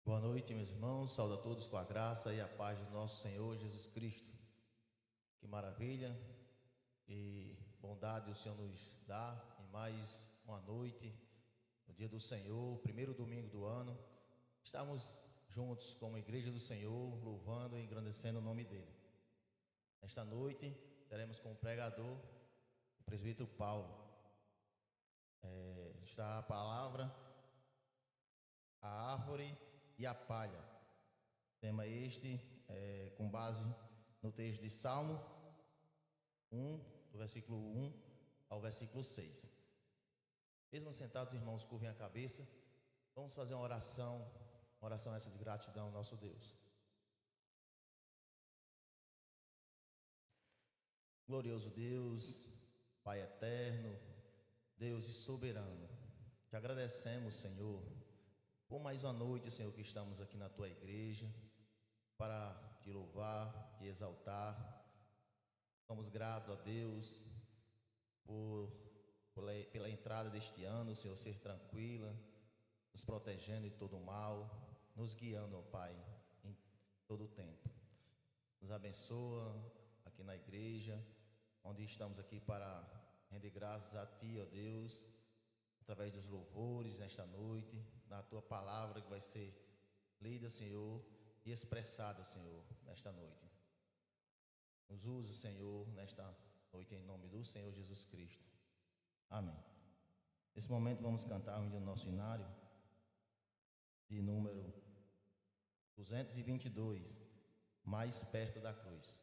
Boa noite, meus irmãos. Saúdo a todos com a graça e a paz do nosso Senhor Jesus Cristo. Que maravilha e bondade o Senhor nos dá em mais uma noite, no dia do Senhor, primeiro domingo do ano. Estamos juntos como Igreja do Senhor, louvando e engrandecendo o nome dEle. Esta noite teremos como pregador o presbítero Paulo. Está a palavra, a árvore e a palha. Tema este com base no texto de Salmo 1, do versículo 1 ao versículo 6. Mesmo sentados, irmãos, curvem a cabeça. Vamos fazer uma oração essa de gratidão ao nosso Deus. Glorioso Deus, Pai eterno, Deus e soberano, te agradecemos, Senhor, por mais uma noite, Senhor, que estamos aqui na Tua igreja, para te louvar, te exaltar. Somos gratos a Deus pela entrada deste ano, Senhor, ser tranquila, nos protegendo de todo o mal, nos guiando, ó Pai, em todo o tempo. Nos abençoa aqui na igreja, onde estamos aqui para render graças a Ti, ó Deus, através dos louvores nesta noite, na Tua palavra que vai ser lida, Senhor, e expressada, Senhor, nesta noite. Nos usa, Senhor, nesta noite, em nome do Senhor Jesus Cristo. Amém. Nesse momento vamos cantar o hino do nosso hinário, de número 222, Mais Perto da Cruz.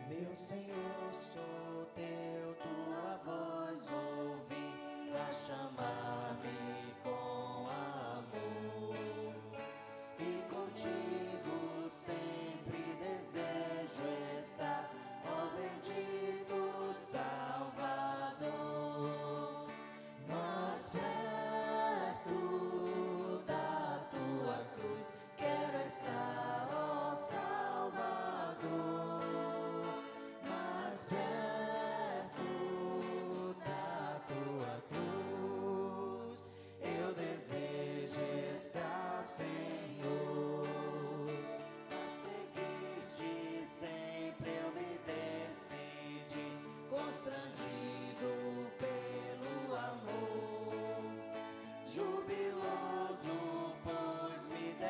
Meu Senhor, sou teu, tua voz ouvi a chamar-me com amor, e contigo sempre desejo estar, ó bendito Salvador, mais perto da tua cruz quero estar, ó Salvador. Perto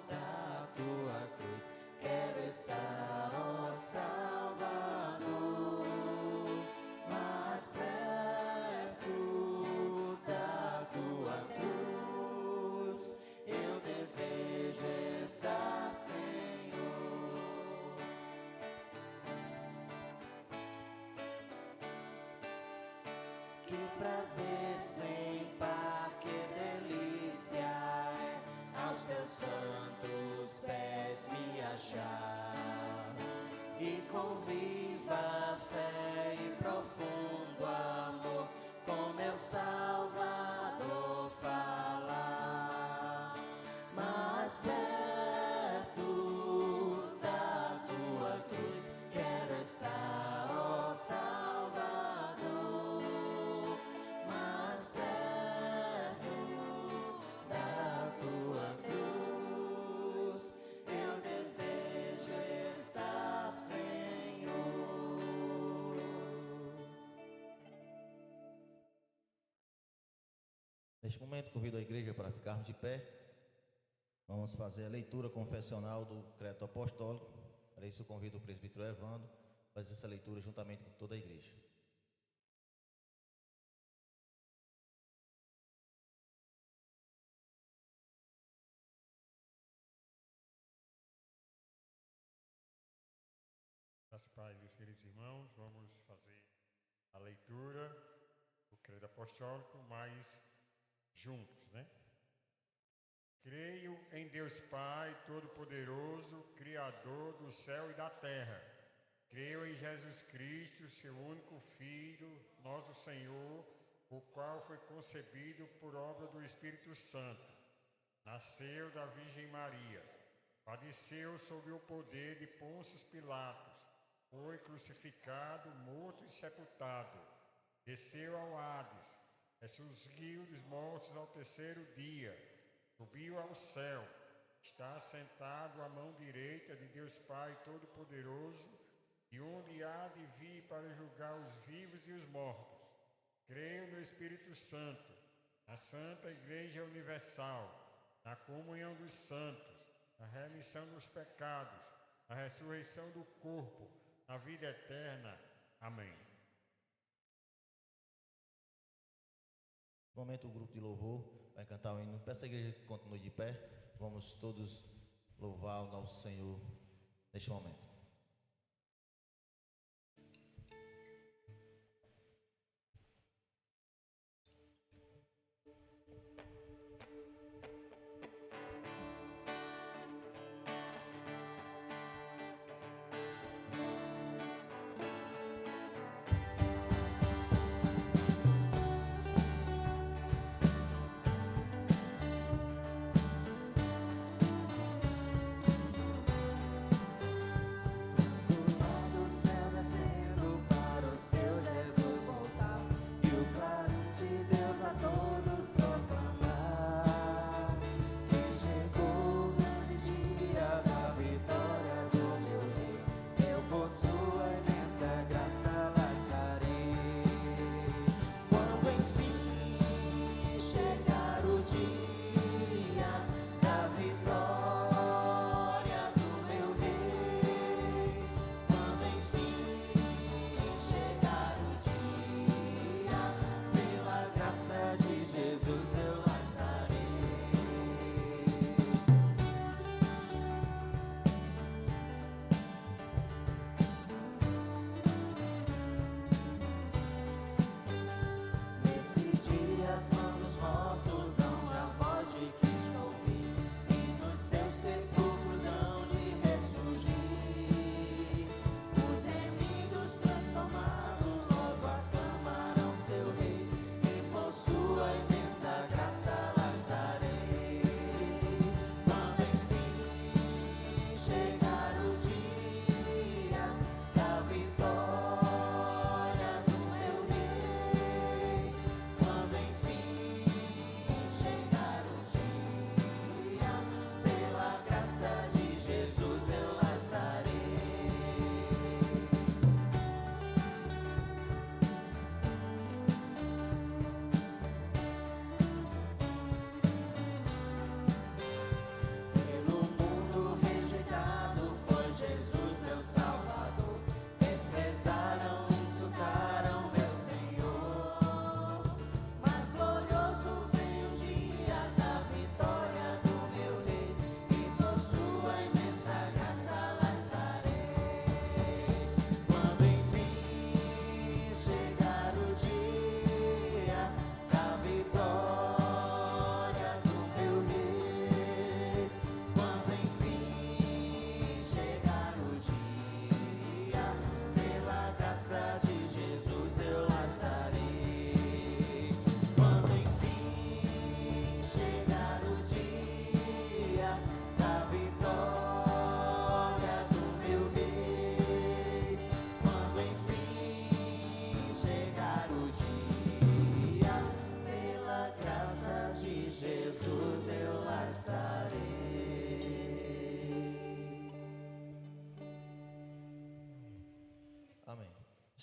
da tua cruz quero estar, ó Salvador, mais perto da tua cruz eu desejo estar, Senhor. Que prazer sem par, que delícia é aos teus santos pés me achar, e com viva fé e profundo amor com meu Salvador falar, mais perto da tua cruz quero estar, ó Salvador, mais perto da tua cruz eu desejo estar, Senhor. Neste momento, convido a igreja para ficarmos de pé. Vamos fazer a leitura confessional do Credo Apostólico. Para isso, eu convido o presbítero Evandro a fazer essa leitura juntamente com toda a igreja. Graças a Deus, meus queridos irmãos, vamos fazer a leitura do credo apostólico, mas juntos, né? Creio em Deus Pai Todo-Poderoso, Criador do céu e da terra. Creio em Jesus Cristo, seu único Filho, nosso Senhor, o qual foi concebido por obra do Espírito Santo. Nasceu da Virgem Maria. Padeceu sob o poder de Pôncio Pilatos. Foi crucificado, morto e sepultado. Desceu ao Hades. Ressurgiu dos mortos ao terceiro dia. Subiu ao céu. Está sentado à mão direita de Deus Pai Todo-Poderoso, de onde há de vir para julgar os vivos e os mortos. Creio no Espírito Santo, na Santa Igreja Universal, na comunhão dos santos, na remissão dos pecados, na ressurreição do corpo, na vida eterna. Amém. No momento, o grupo de louvor vai cantar o hino. Peço à igreja que continue de pé. Vamos todos louvar o nosso Senhor neste momento.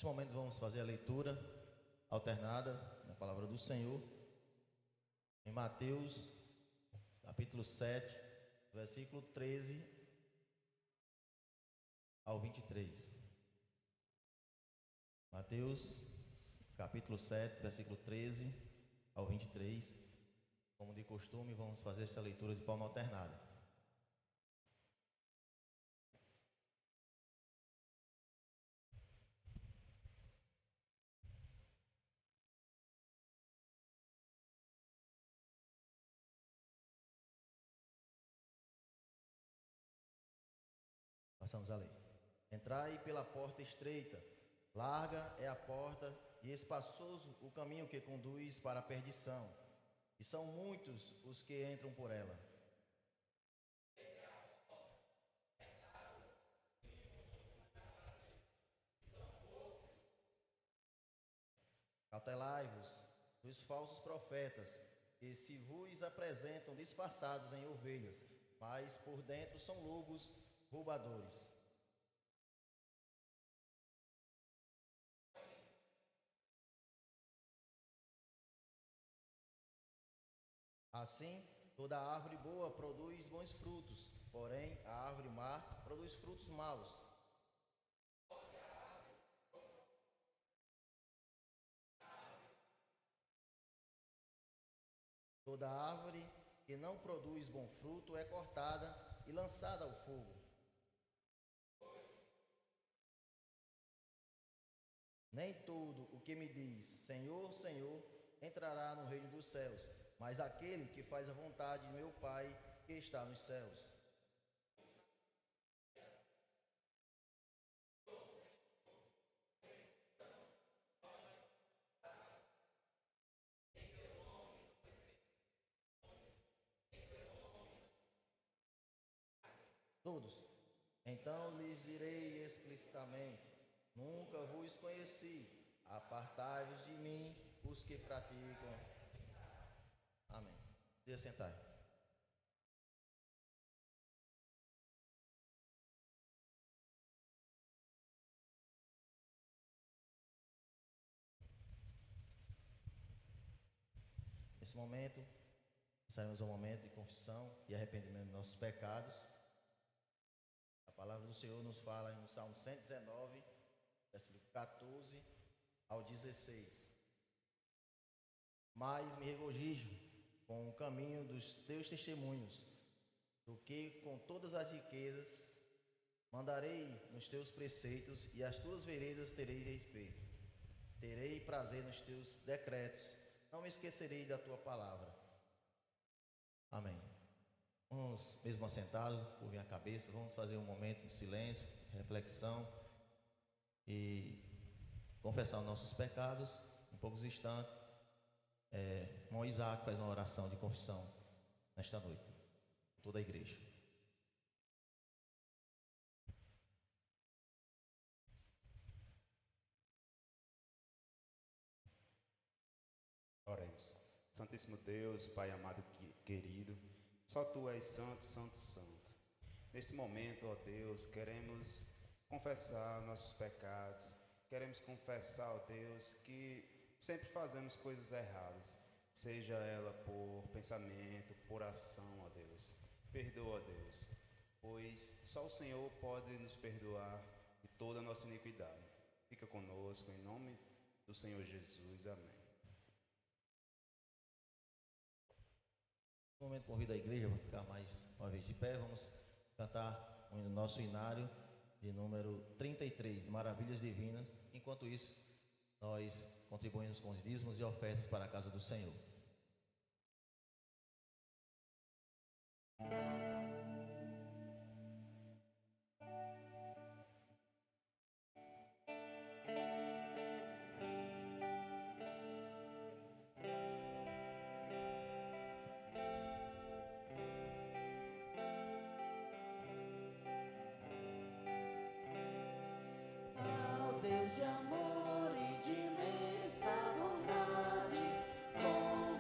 Nesse momento vamos fazer a leitura alternada da palavra do Senhor em Mateus, capítulo 7, versículo 13 ao 23. Mateus, capítulo 7, versículo 13 ao 23. Como de costume, vamos fazer essa leitura de forma alternada. Passamos a ler. Entrai pela porta estreita, larga é a porta e espaçoso o caminho que conduz para a perdição, e são muitos os que entram por ela. Cautelai-vos dos falsos profetas, que se vos apresentam disfarçados em ovelhas, mas por dentro são lobos roubadores. Assim, toda árvore boa produz bons frutos, porém a árvore má produz frutos maus. Toda árvore que não produz bom fruto é cortada e lançada ao fogo. Nem todo o que me diz Senhor, Senhor entrará no reino dos céus, mas aquele que faz a vontade de meu Pai que está nos céus. Todos. Então lhes direi explicitamente: nunca vos conheci, apartai-vos de mim, os que praticam. Amém. Podia sentar. Nesse momento, saímos ao momento de confissão e arrependimento dos nossos pecados. A palavra do Senhor nos fala no Salmo 119, versículo 14 ao 16. Mas me regozijo com o caminho dos teus testemunhos, do que com todas as riquezas mandarei nos teus preceitos, e as tuas veredas terei respeito. Terei prazer nos teus decretos, não me esquecerei da tua palavra. Amém. Vamos, mesmo assentados, curvem a cabeça, vamos fazer um momento de silêncio, reflexão e confessar os nossos pecados. Em poucos instantes, irmão Isaac faz uma oração de confissão nesta noite, toda a igreja. Oremos. Santíssimo Deus, Pai amado querido, só Tu és santo, santo, santo. Neste momento, ó Deus, queremos confessar nossos pecados, queremos confessar, ó Deus, que sempre fazemos coisas erradas, seja ela por pensamento, por ação, ó Deus. Perdoa, ó Deus, pois só o Senhor pode nos perdoar de toda a nossa iniquidade. Fica conosco, em nome do Senhor Jesus. Amém. No momento, convido a igreja para ficar mais uma vez de pé. Vamos cantar o nosso inário de número 33, Maravilhas Divinas. Enquanto isso, nós contribuímos com os dízimos e ofertas para a casa do Senhor. Deus de amor e de imensa bondade, com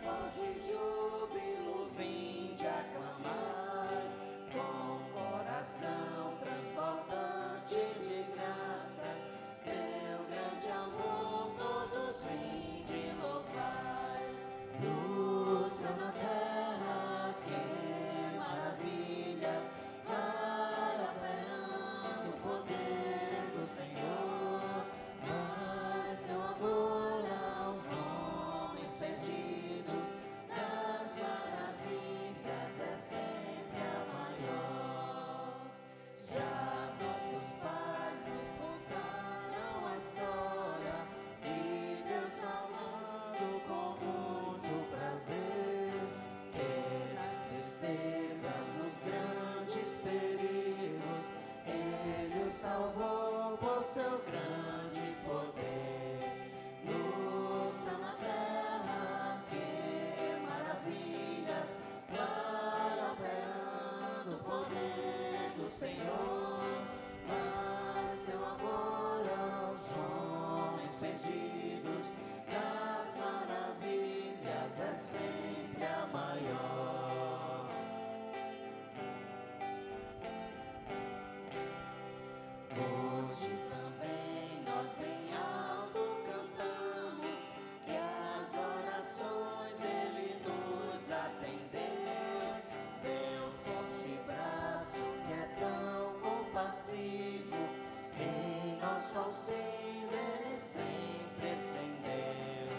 por seu grande poder. No céu, na terra, que maravilhas vai operando o poder do Senhor. Mas seu amor aos homens perdidos, das maravilhas é sempre a maior. Hoje também nós bem alto cantamos, que as orações ele nos atendeu. Seu forte braço que é tão compassivo, em nosso auxílio ele sempre estendeu.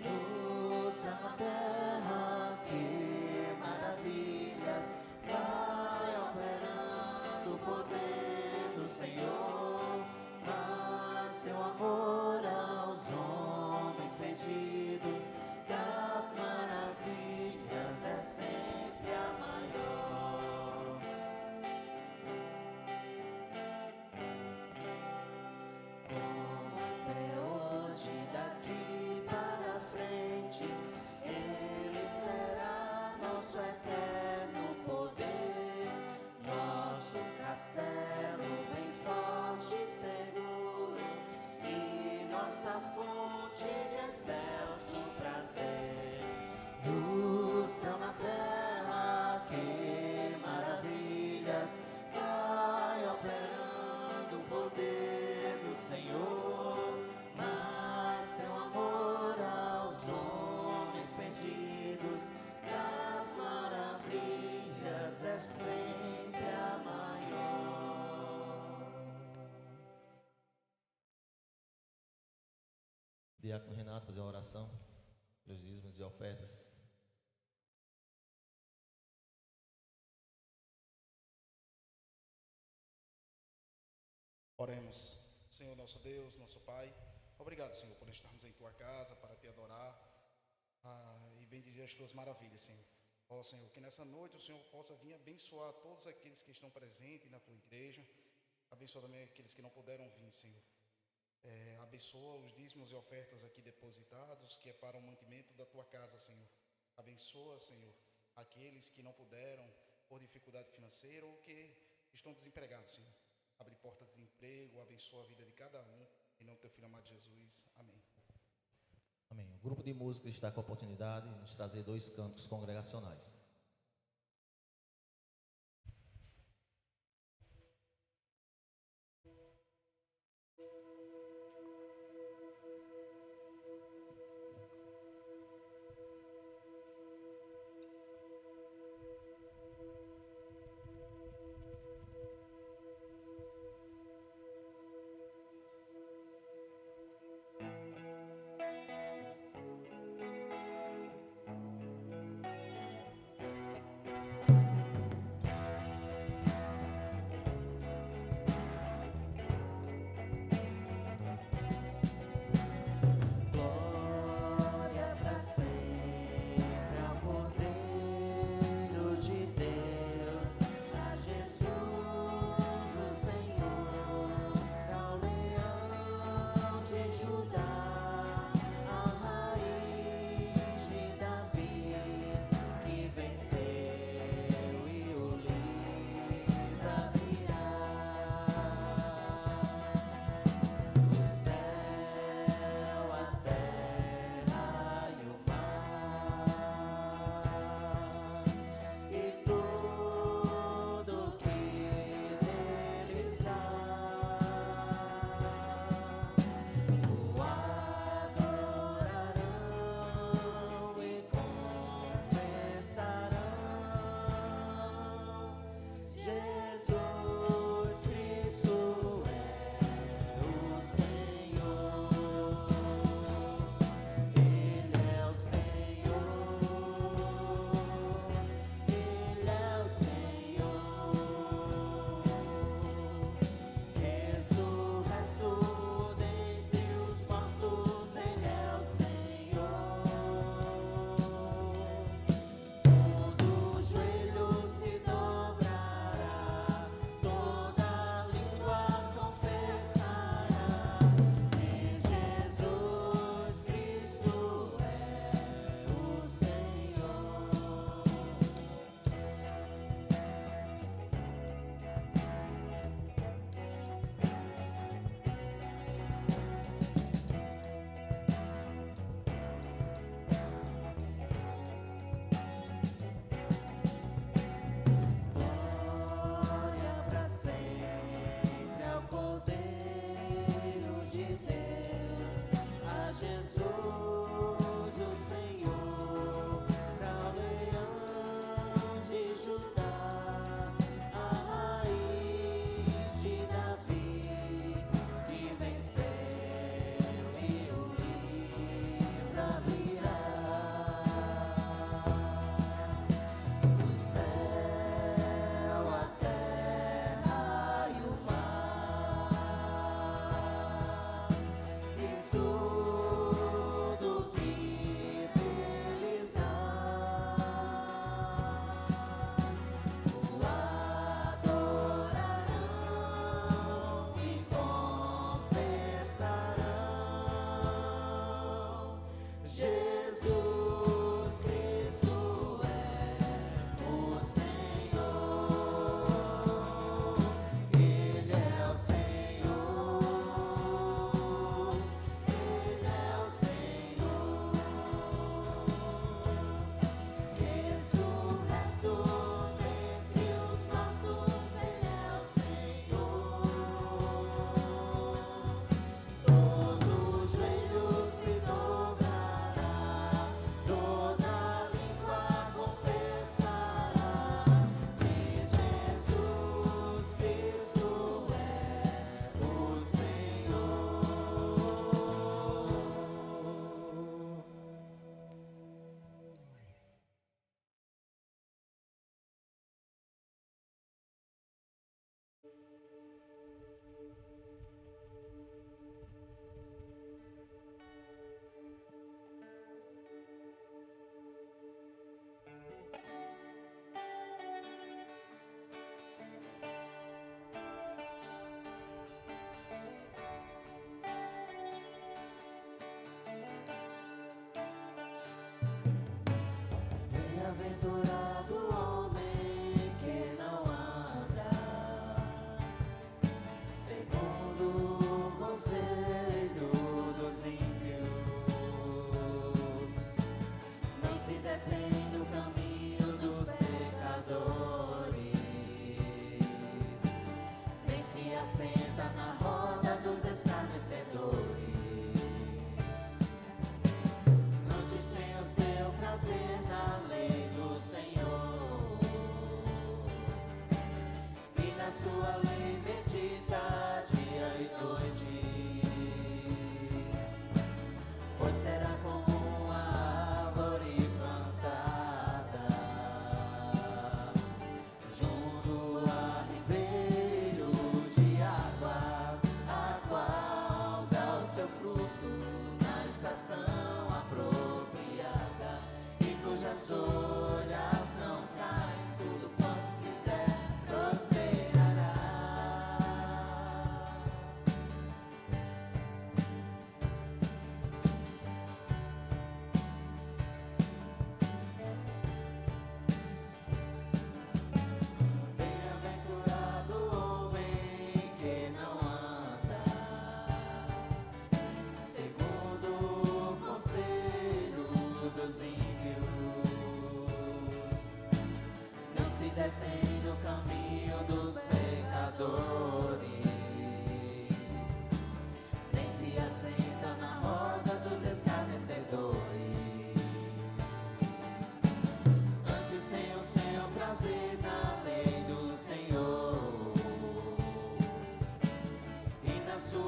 No céu, na terra, que maravilhas vai operando o poder do Senhor. Mas seu amor aos homens perdidos, das maravilhas é sempre a maior. Como até hoje, daqui para frente, ele será nosso eterno poder, nosso castelo bem forte e seguro, e nossa fonte de excelso prazer. No céu, na terra, que maravilhas vai operando o poder do Senhor. Mas seu amor aos homens perdidos, das maravilhas é sempre a maior. Diácono Renato, fazer uma oração pelos dízimos e ofertas. Oremos. Senhor nosso Deus, nosso Pai, obrigado, Senhor, por estarmos em Tua casa para Te adorar e bendizer as Tuas maravilhas, Senhor. Ó Senhor, que nessa noite o Senhor possa vir abençoar todos aqueles que estão presentes na Tua igreja. Abençoa também aqueles que não puderam vir, Senhor. Abençoa os dízimos e ofertas aqui depositados, que é para o mantimento da Tua casa, Senhor. Abençoa, Senhor, aqueles que não puderam por dificuldade financeira ou que estão desempregados, Senhor. Abre portas de emprego, abençoa a vida de cada um. Em nome do Teu Filho amado Jesus. Amém. Amém. O grupo de músicos está com a oportunidade de nos trazer 2 cantos congregacionais.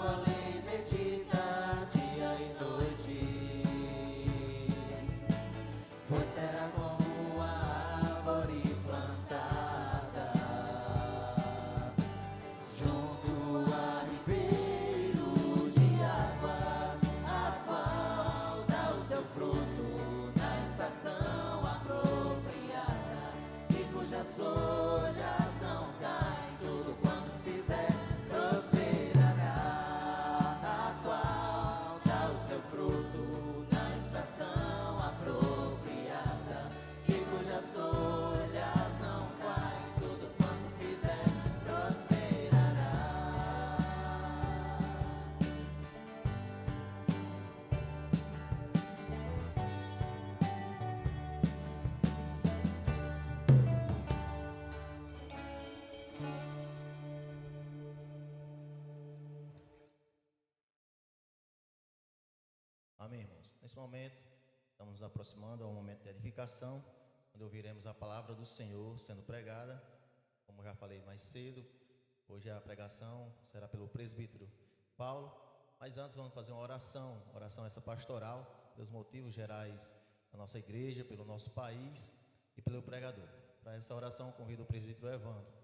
sua lei medita dia e noite, pois será como a árvore plantada junto a ribeiros de águas, a qual dá o seu fruto na estação apropriada, e cujas folhas não caem, tudo quanto fizer prosperará, a qual dá o seu fruto na estação apropriada, e cujas folhas não caem, tudo quanto fizer prosperará. Amém, irmãos. Nesse momento, estamos nos aproximando a um momento de edificação, onde ouviremos a palavra do Senhor sendo pregada. Como já falei mais cedo, hoje a pregação será pelo presbítero Paulo. Mas antes vamos fazer uma oração essa pastoral, pelos motivos gerais da nossa igreja, pelo nosso país e pelo pregador. Para essa oração, convido o presbítero Evandro.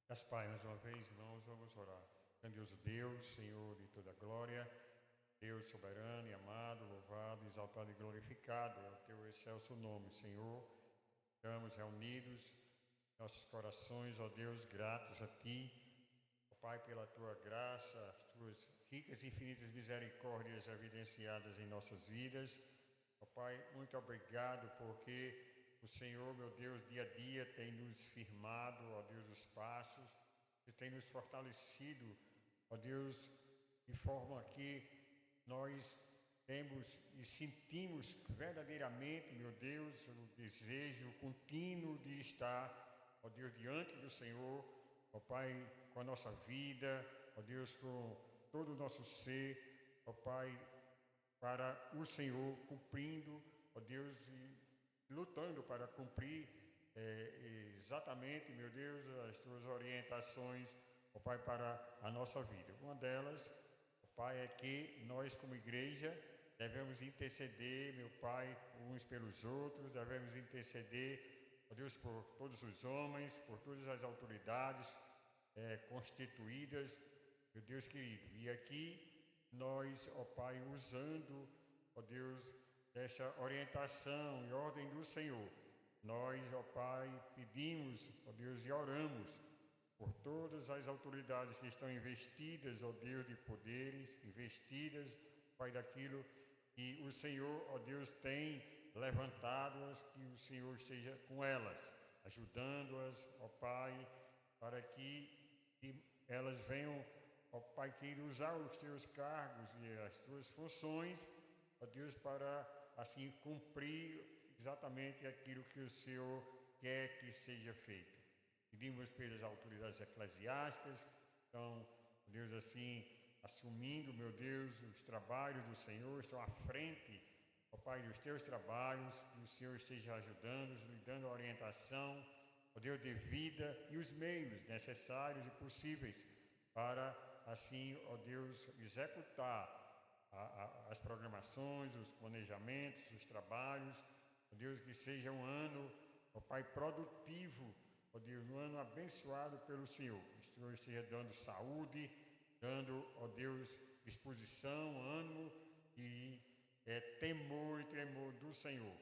Graças Pai, mais uma vez, irmãos, vamos orar. Grandioso Deus, Senhor de toda glória, Deus soberano e amado, louvado, exaltado e glorificado é o teu excelso nome, Senhor. Estamos reunidos, nossos corações, ó Deus, gratos a Ti, ó Pai, pela Tua graça, as Tuas ricas e infinitas misericórdias evidenciadas em nossas vidas. Ó Pai, muito obrigado porque o Senhor, meu Deus, dia a dia tem nos firmado, ó Deus, os passos, e tem nos fortalecido, ó Deus, de forma que nós temos e sentimos verdadeiramente, meu Deus, o desejo contínuo de estar, ó Deus, diante do Senhor, ó Pai, com a nossa vida, ó Deus, com todo o nosso ser, ó Pai, para o Senhor, cumprindo, ó Deus, e lutando para cumprir exatamente, meu Deus, as Tuas orientações, ó Pai, para a nossa vida. Uma delas, ó Pai, é que nós como igreja devemos interceder, meu Pai, uns pelos outros, devemos interceder, ó Deus, por todos os homens, por todas as autoridades constituídas, meu Deus querido. E aqui nós, ó Pai, usando, ó Deus, esta orientação e ordem do Senhor, nós, ó Pai, pedimos, ó Deus, e oramos por todas as autoridades que estão investidas, ó Deus, de poderes, investidas, Pai, daquilo que o Senhor, ó Deus, tem levantado-as, que o Senhor esteja com elas, ajudando-as, ó Pai, para que elas venham, ó Pai querido, usar os Teus cargos e as Tuas funções, ó Deus, para assim cumprir exatamente aquilo que o Senhor quer que seja feito. Pedimos pelas autoridades eclesiásticas, então, Deus, assim, assumindo, meu Deus, os trabalhos do Senhor, estão à frente, ó Pai, dos Teus trabalhos, que o Senhor esteja ajudando, lhe dando a orientação, ó Deus, devida e os meios necessários e possíveis para, assim, ó Deus, executar as programações, os planejamentos, os trabalhos, ó Deus, que seja um ano, ó Pai, produtivo, ó Deus, um ano abençoado pelo Senhor. Que o Senhor esteja dando saúde, dando, ó Deus, disposição, ânimo e temor e tremor do Senhor.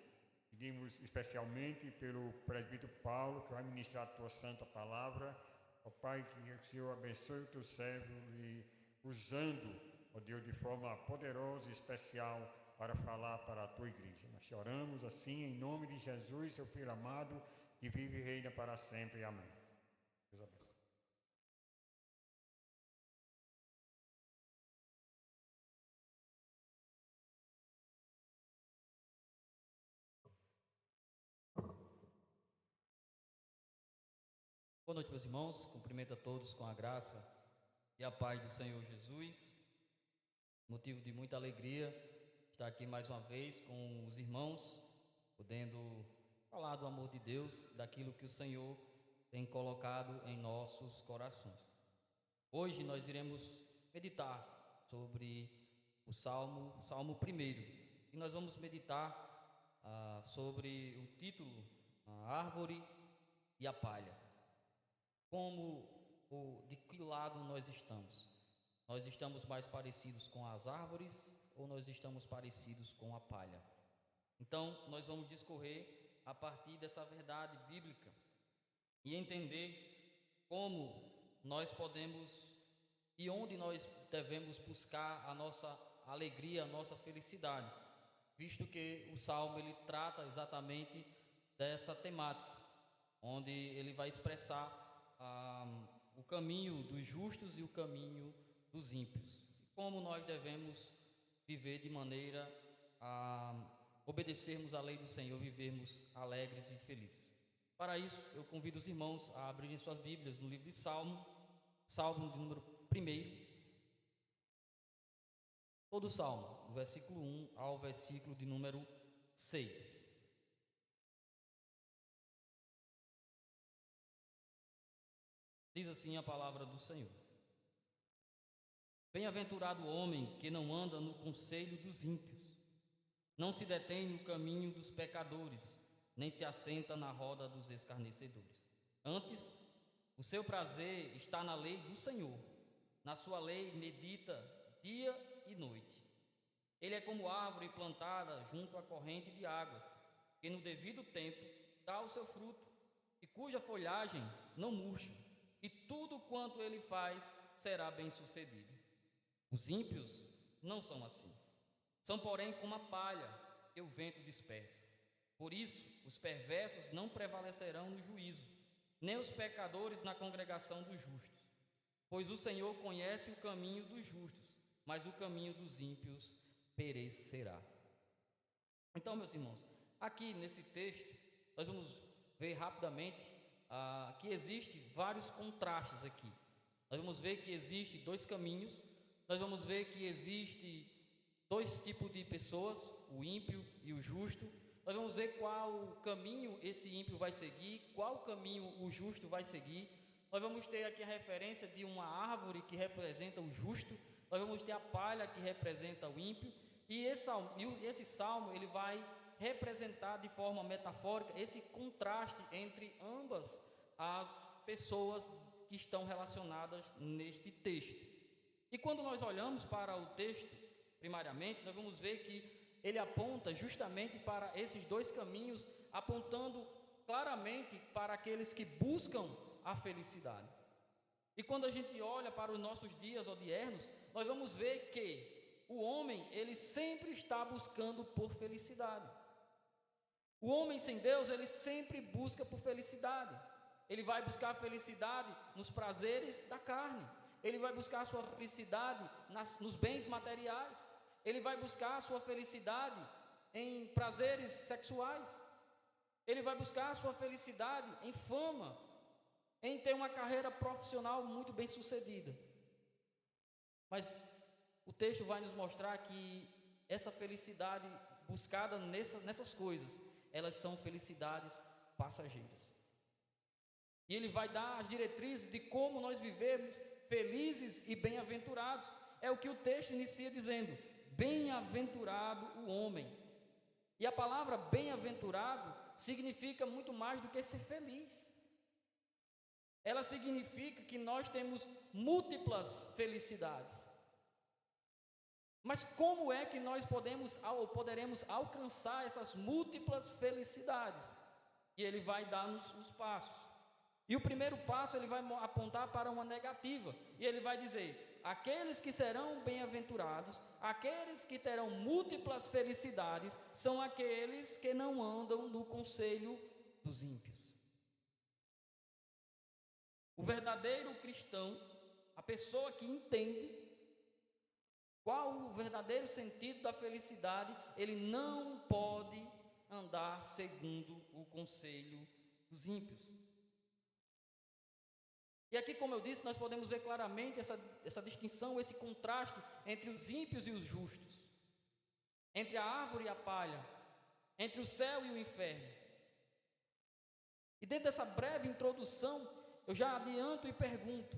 Pedimos especialmente pelo presbítero Paulo, que vai ministrar a Tua santa palavra, ó Pai, que o Senhor abençoe o Teu servo e usando, ó Deus, de forma poderosa e especial para falar para a Tua igreja. Nós te oramos assim em nome de Jesus, Seu Filho amado, que vive e reina para sempre. Amém. Deus abençoe. Boa noite, meus irmãos. Cumprimento a todos com a graça e a paz do Senhor Jesus. Motivo de muita alegria estar aqui mais uma vez com os irmãos, podendo falar do amor de Deus, daquilo que o Senhor tem colocado em nossos corações. Hoje nós iremos meditar sobre o Salmo 1, e nós vamos meditar sobre o título, a árvore e a palha. De que lado nós estamos? Nós estamos mais parecidos com as árvores ou nós estamos parecidos com a palha? Então, nós vamos discorrer a partir dessa verdade bíblica e entender como nós podemos e onde nós devemos buscar a nossa alegria, a nossa felicidade, visto que o Salmo ele trata exatamente dessa temática, onde ele vai expressar o caminho dos justos e o caminho dos ímpios, e como nós devemos viver de maneira a obedecermos à lei do Senhor, vivermos alegres e felizes. Para isso, eu convido os irmãos a abrirem suas Bíblias no livro de Salmo de número 1, todo o Salmo, do versículo 1 ao versículo de número 6. Diz assim a palavra do Senhor: Bem-aventurado o homem que não anda no conselho dos ímpios, não se detém no caminho dos pecadores, nem se assenta na roda dos escarnecedores. Antes, o seu prazer está na lei do Senhor, na sua lei medita dia e noite. Ele é como árvore plantada junto à corrente de águas, que no devido tempo dá o seu fruto, e cuja folhagem não murcha, e tudo quanto ele faz será bem-sucedido. Os ímpios não são assim. São, porém, como a palha que o vento dispersa. Por isso, os perversos não prevalecerão no juízo, nem os pecadores na congregação dos justos. Pois o Senhor conhece o caminho dos justos, mas o caminho dos ímpios perecerá. Então, meus irmãos, aqui nesse texto, nós vamos ver rapidamente que existe vários contrastes aqui. Nós vamos ver que existe dois caminhos, nós vamos ver que existe dois tipos de pessoas, o ímpio e o justo. Nós vamos ver qual caminho esse ímpio vai seguir, qual caminho o justo vai seguir. Nós vamos ter aqui a referência de uma árvore que representa o justo, nós vamos ter a palha que representa o ímpio, e esse salmo ele vai representar de forma metafórica esse contraste entre ambas as pessoas que estão relacionadas neste texto. E quando nós olhamos para o texto, primariamente, nós vamos ver que ele aponta justamente para esses dois caminhos, apontando claramente para aqueles que buscam a felicidade. E quando a gente olha para os nossos dias odiernos, nós vamos ver que o homem, ele sempre está buscando por felicidade. O homem sem Deus, ele sempre busca por felicidade. Ele vai buscar felicidade nos prazeres da carne. Ele vai buscar a sua felicidade nos bens materiais. Ele vai buscar a sua felicidade em prazeres sexuais. Ele vai buscar a sua felicidade em fama, em ter uma carreira profissional muito bem sucedida. Mas o texto vai nos mostrar que essa felicidade buscada nessas coisas, elas são felicidades passageiras. E ele vai dar as diretrizes de como nós vivemos felizes e bem-aventurados. É o que o texto inicia dizendo: bem-aventurado o homem. E a palavra bem-aventurado significa muito mais do que ser feliz. Ela significa que nós temos múltiplas felicidades. Mas como é que nós poderemos alcançar essas múltiplas felicidades? E ele vai dar-nos os passos. E o primeiro passo ele vai apontar para uma negativa. E ele vai dizer: aqueles que serão bem-aventurados, aqueles que terão múltiplas felicidades, são aqueles que não andam no conselho dos ímpios. O verdadeiro cristão, a pessoa que entende qual o verdadeiro sentido da felicidade, ele não pode andar segundo o conselho dos ímpios. aqui, como eu disse, nós podemos ver claramente essa distinção, esse contraste entre os ímpios e os justos, entre a árvore e a palha, entre o céu e o inferno. E dentro dessa breve introdução, eu já adianto e pergunto: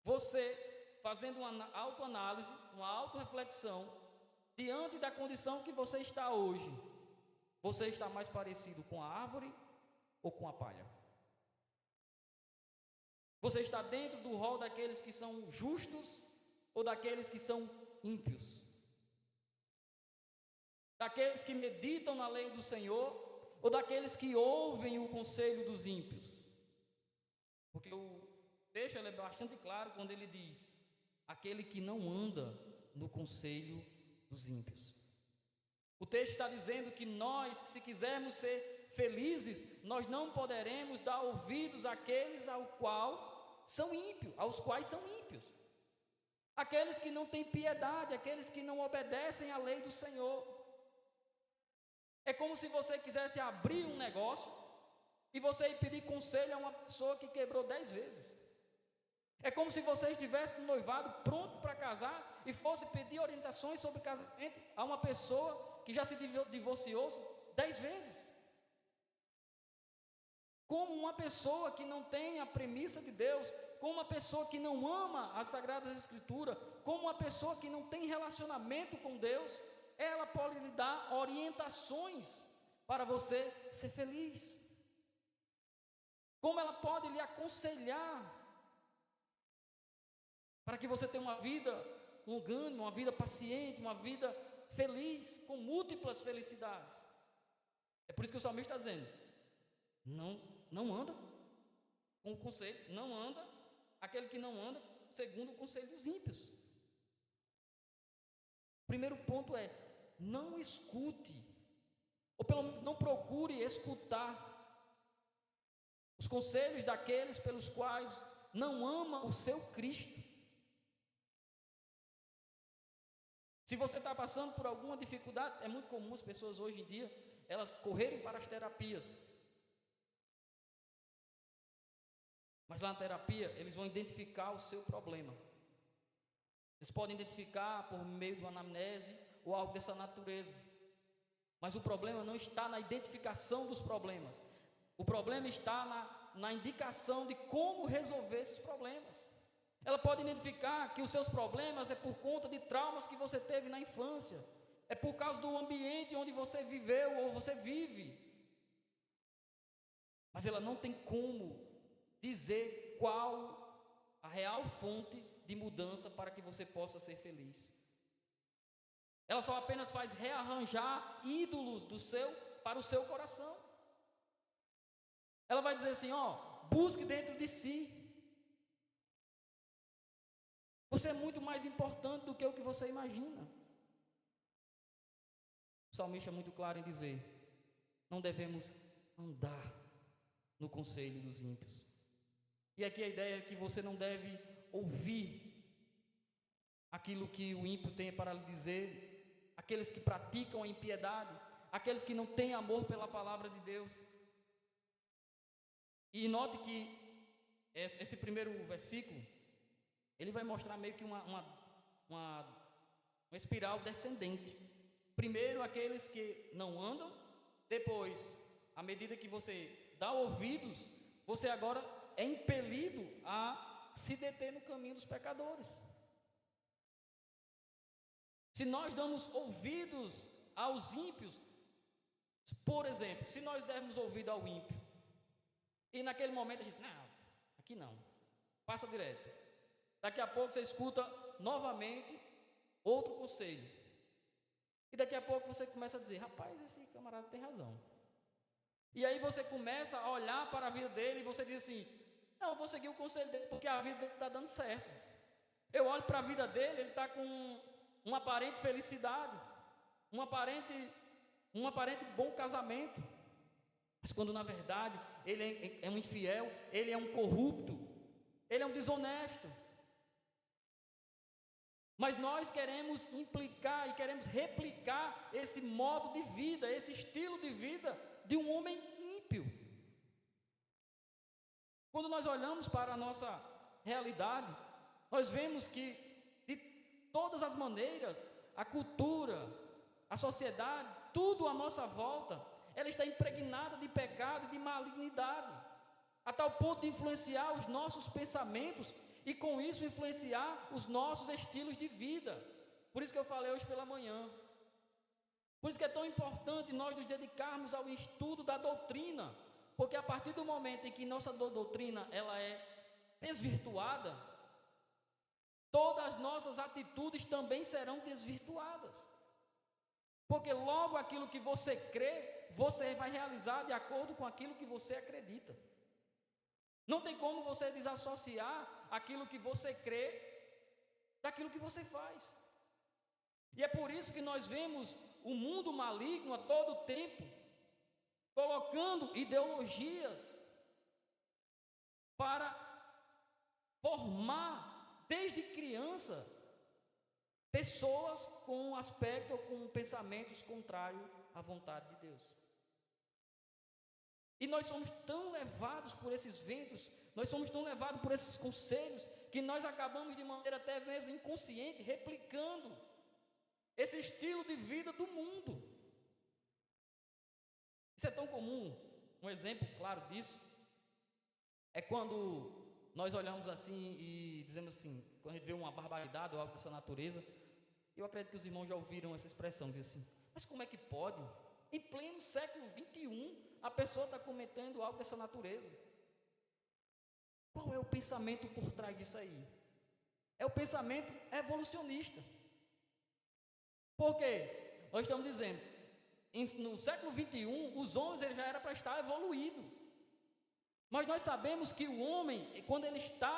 você, fazendo uma autoanálise, uma autorreflexão, diante da condição que você está hoje, você está mais parecido com a árvore ou com a palha? Você está dentro do rol daqueles que são justos ou daqueles que são ímpios? Daqueles que meditam na lei do Senhor ou daqueles que ouvem o conselho dos ímpios? Porque o texto é bastante claro quando ele diz: aquele que não anda no conselho dos ímpios. O texto está dizendo que nós, se quisermos ser felizes, nós não poderemos dar ouvidos àqueles aos quais são ímpios. Aqueles que não têm piedade, aqueles que não obedecem à lei do Senhor. É como se você quisesse abrir um negócio e você ir pedir conselho a uma pessoa que quebrou 10 vezes. É como se você estivesse no noivado, pronto para casar, e fosse pedir orientações sobre casamento a uma pessoa que já se divorciou 10 vezes. Como uma pessoa que não tem a premissa de Deus, como uma pessoa que não ama as Sagradas Escrituras, como uma pessoa que não tem relacionamento com Deus, ela pode lhe dar orientações para você ser feliz. Como ela pode lhe aconselhar para que você tenha uma vida longânima, uma vida paciente, uma vida feliz, com múltiplas felicidades. É por isso que o salmista está dizendo: não anda com o conselho, não anda aquele que não anda segundo o conselho dos ímpios. O primeiro ponto é: não escute, ou pelo menos não procure escutar os conselhos daqueles pelos quais não ama o seu Cristo. Se você está passando por alguma dificuldade, é muito comum as pessoas hoje em dia, elas correrem para as terapias. Mas lá na terapia, eles vão identificar o seu problema. Eles podem identificar por meio de uma anamnese ou algo dessa natureza. Mas o problema não está na identificação dos problemas. O problema está na indicação de como resolver esses problemas. Ela pode identificar que os seus problemas é por conta de traumas que você teve na infância. É por causa do ambiente onde você viveu ou você vive. Mas ela não tem como dizer qual a real fonte de mudança para que você possa ser feliz. Ela só apenas faz rearranjar ídolos para o seu coração. Ela vai dizer assim: busque dentro de si. Você é muito mais importante do que o que você imagina. O salmista é muito claro em dizer: não devemos andar no conselho dos ímpios. E aqui a ideia é que você não deve ouvir aquilo que o ímpio tem para lhe dizer, aqueles que praticam a impiedade, aqueles que não têm amor pela palavra de Deus. E note que esse primeiro versículo, ele vai mostrar meio que uma espiral descendente. Primeiro aqueles que não andam, depois, à medida que você dá ouvidos, você agora é impelido a se deter no caminho dos pecadores. Se nós damos ouvidos aos ímpios, por exemplo, se nós dermos ouvido ao ímpio, e naquele momento a gente diz: não, aqui não, passa direto. Daqui a pouco você escuta novamente outro conselho. E daqui a pouco você começa a dizer: rapaz, esse camarada tem razão. E aí você começa a olhar para a vida dele e você diz assim: não, eu vou seguir o conselho dele porque a vida dele está dando certo. Eu olho para a vida dele, ele está com uma aparente felicidade, um aparente bom casamento. Mas quando na verdade ele é um infiel, ele é um corrupto, ele é um desonesto. Mas nós queremos implicar e queremos replicar esse modo de vida, esse estilo de vida de um homem ímpio. Quando nós olhamos para a nossa realidade, nós vemos que, de todas as maneiras, a cultura, a sociedade, tudo à nossa volta, ela está impregnada de pecado e de malignidade, a tal ponto de influenciar os nossos pensamentos e com isso influenciar os nossos estilos de vida. Por isso que eu falei hoje pela manhã. Por isso que é tão importante nós nos dedicarmos ao estudo da doutrina, porque a partir do momento em que nossa doutrina ela é desvirtuada, todas as nossas atitudes também serão desvirtuadas. Porque logo aquilo que você crê, você vai realizar de acordo com aquilo que você acredita. Não tem como você desassociar aquilo que você crê daquilo que você faz. E é por isso que nós vemos o mundo maligno a todo tempo colocando ideologias para formar desde criança pessoas com aspecto ou com pensamentos contrários à vontade de Deus. E nós somos tão levados por esses ventos, nós somos tão levados por esses conselhos, que nós acabamos de maneira até mesmo inconsciente, replicando esse estilo de vida do mundo. Isso é tão comum. Um exemplo claro disso é quando nós olhamos assim e dizemos assim, quando a gente vê uma barbaridade ou algo dessa natureza, eu acredito que os irmãos já ouviram essa expressão, diz assim, mas como é que pode? Em pleno século XXI, a pessoa está cometendo algo dessa natureza. Qual é o pensamento por trás disso aí? É o pensamento evolucionista. Por quê? Nós estamos dizendo, no século XXI, os homens já era para estar evoluído. Mas nós sabemos que o homem, quando ele está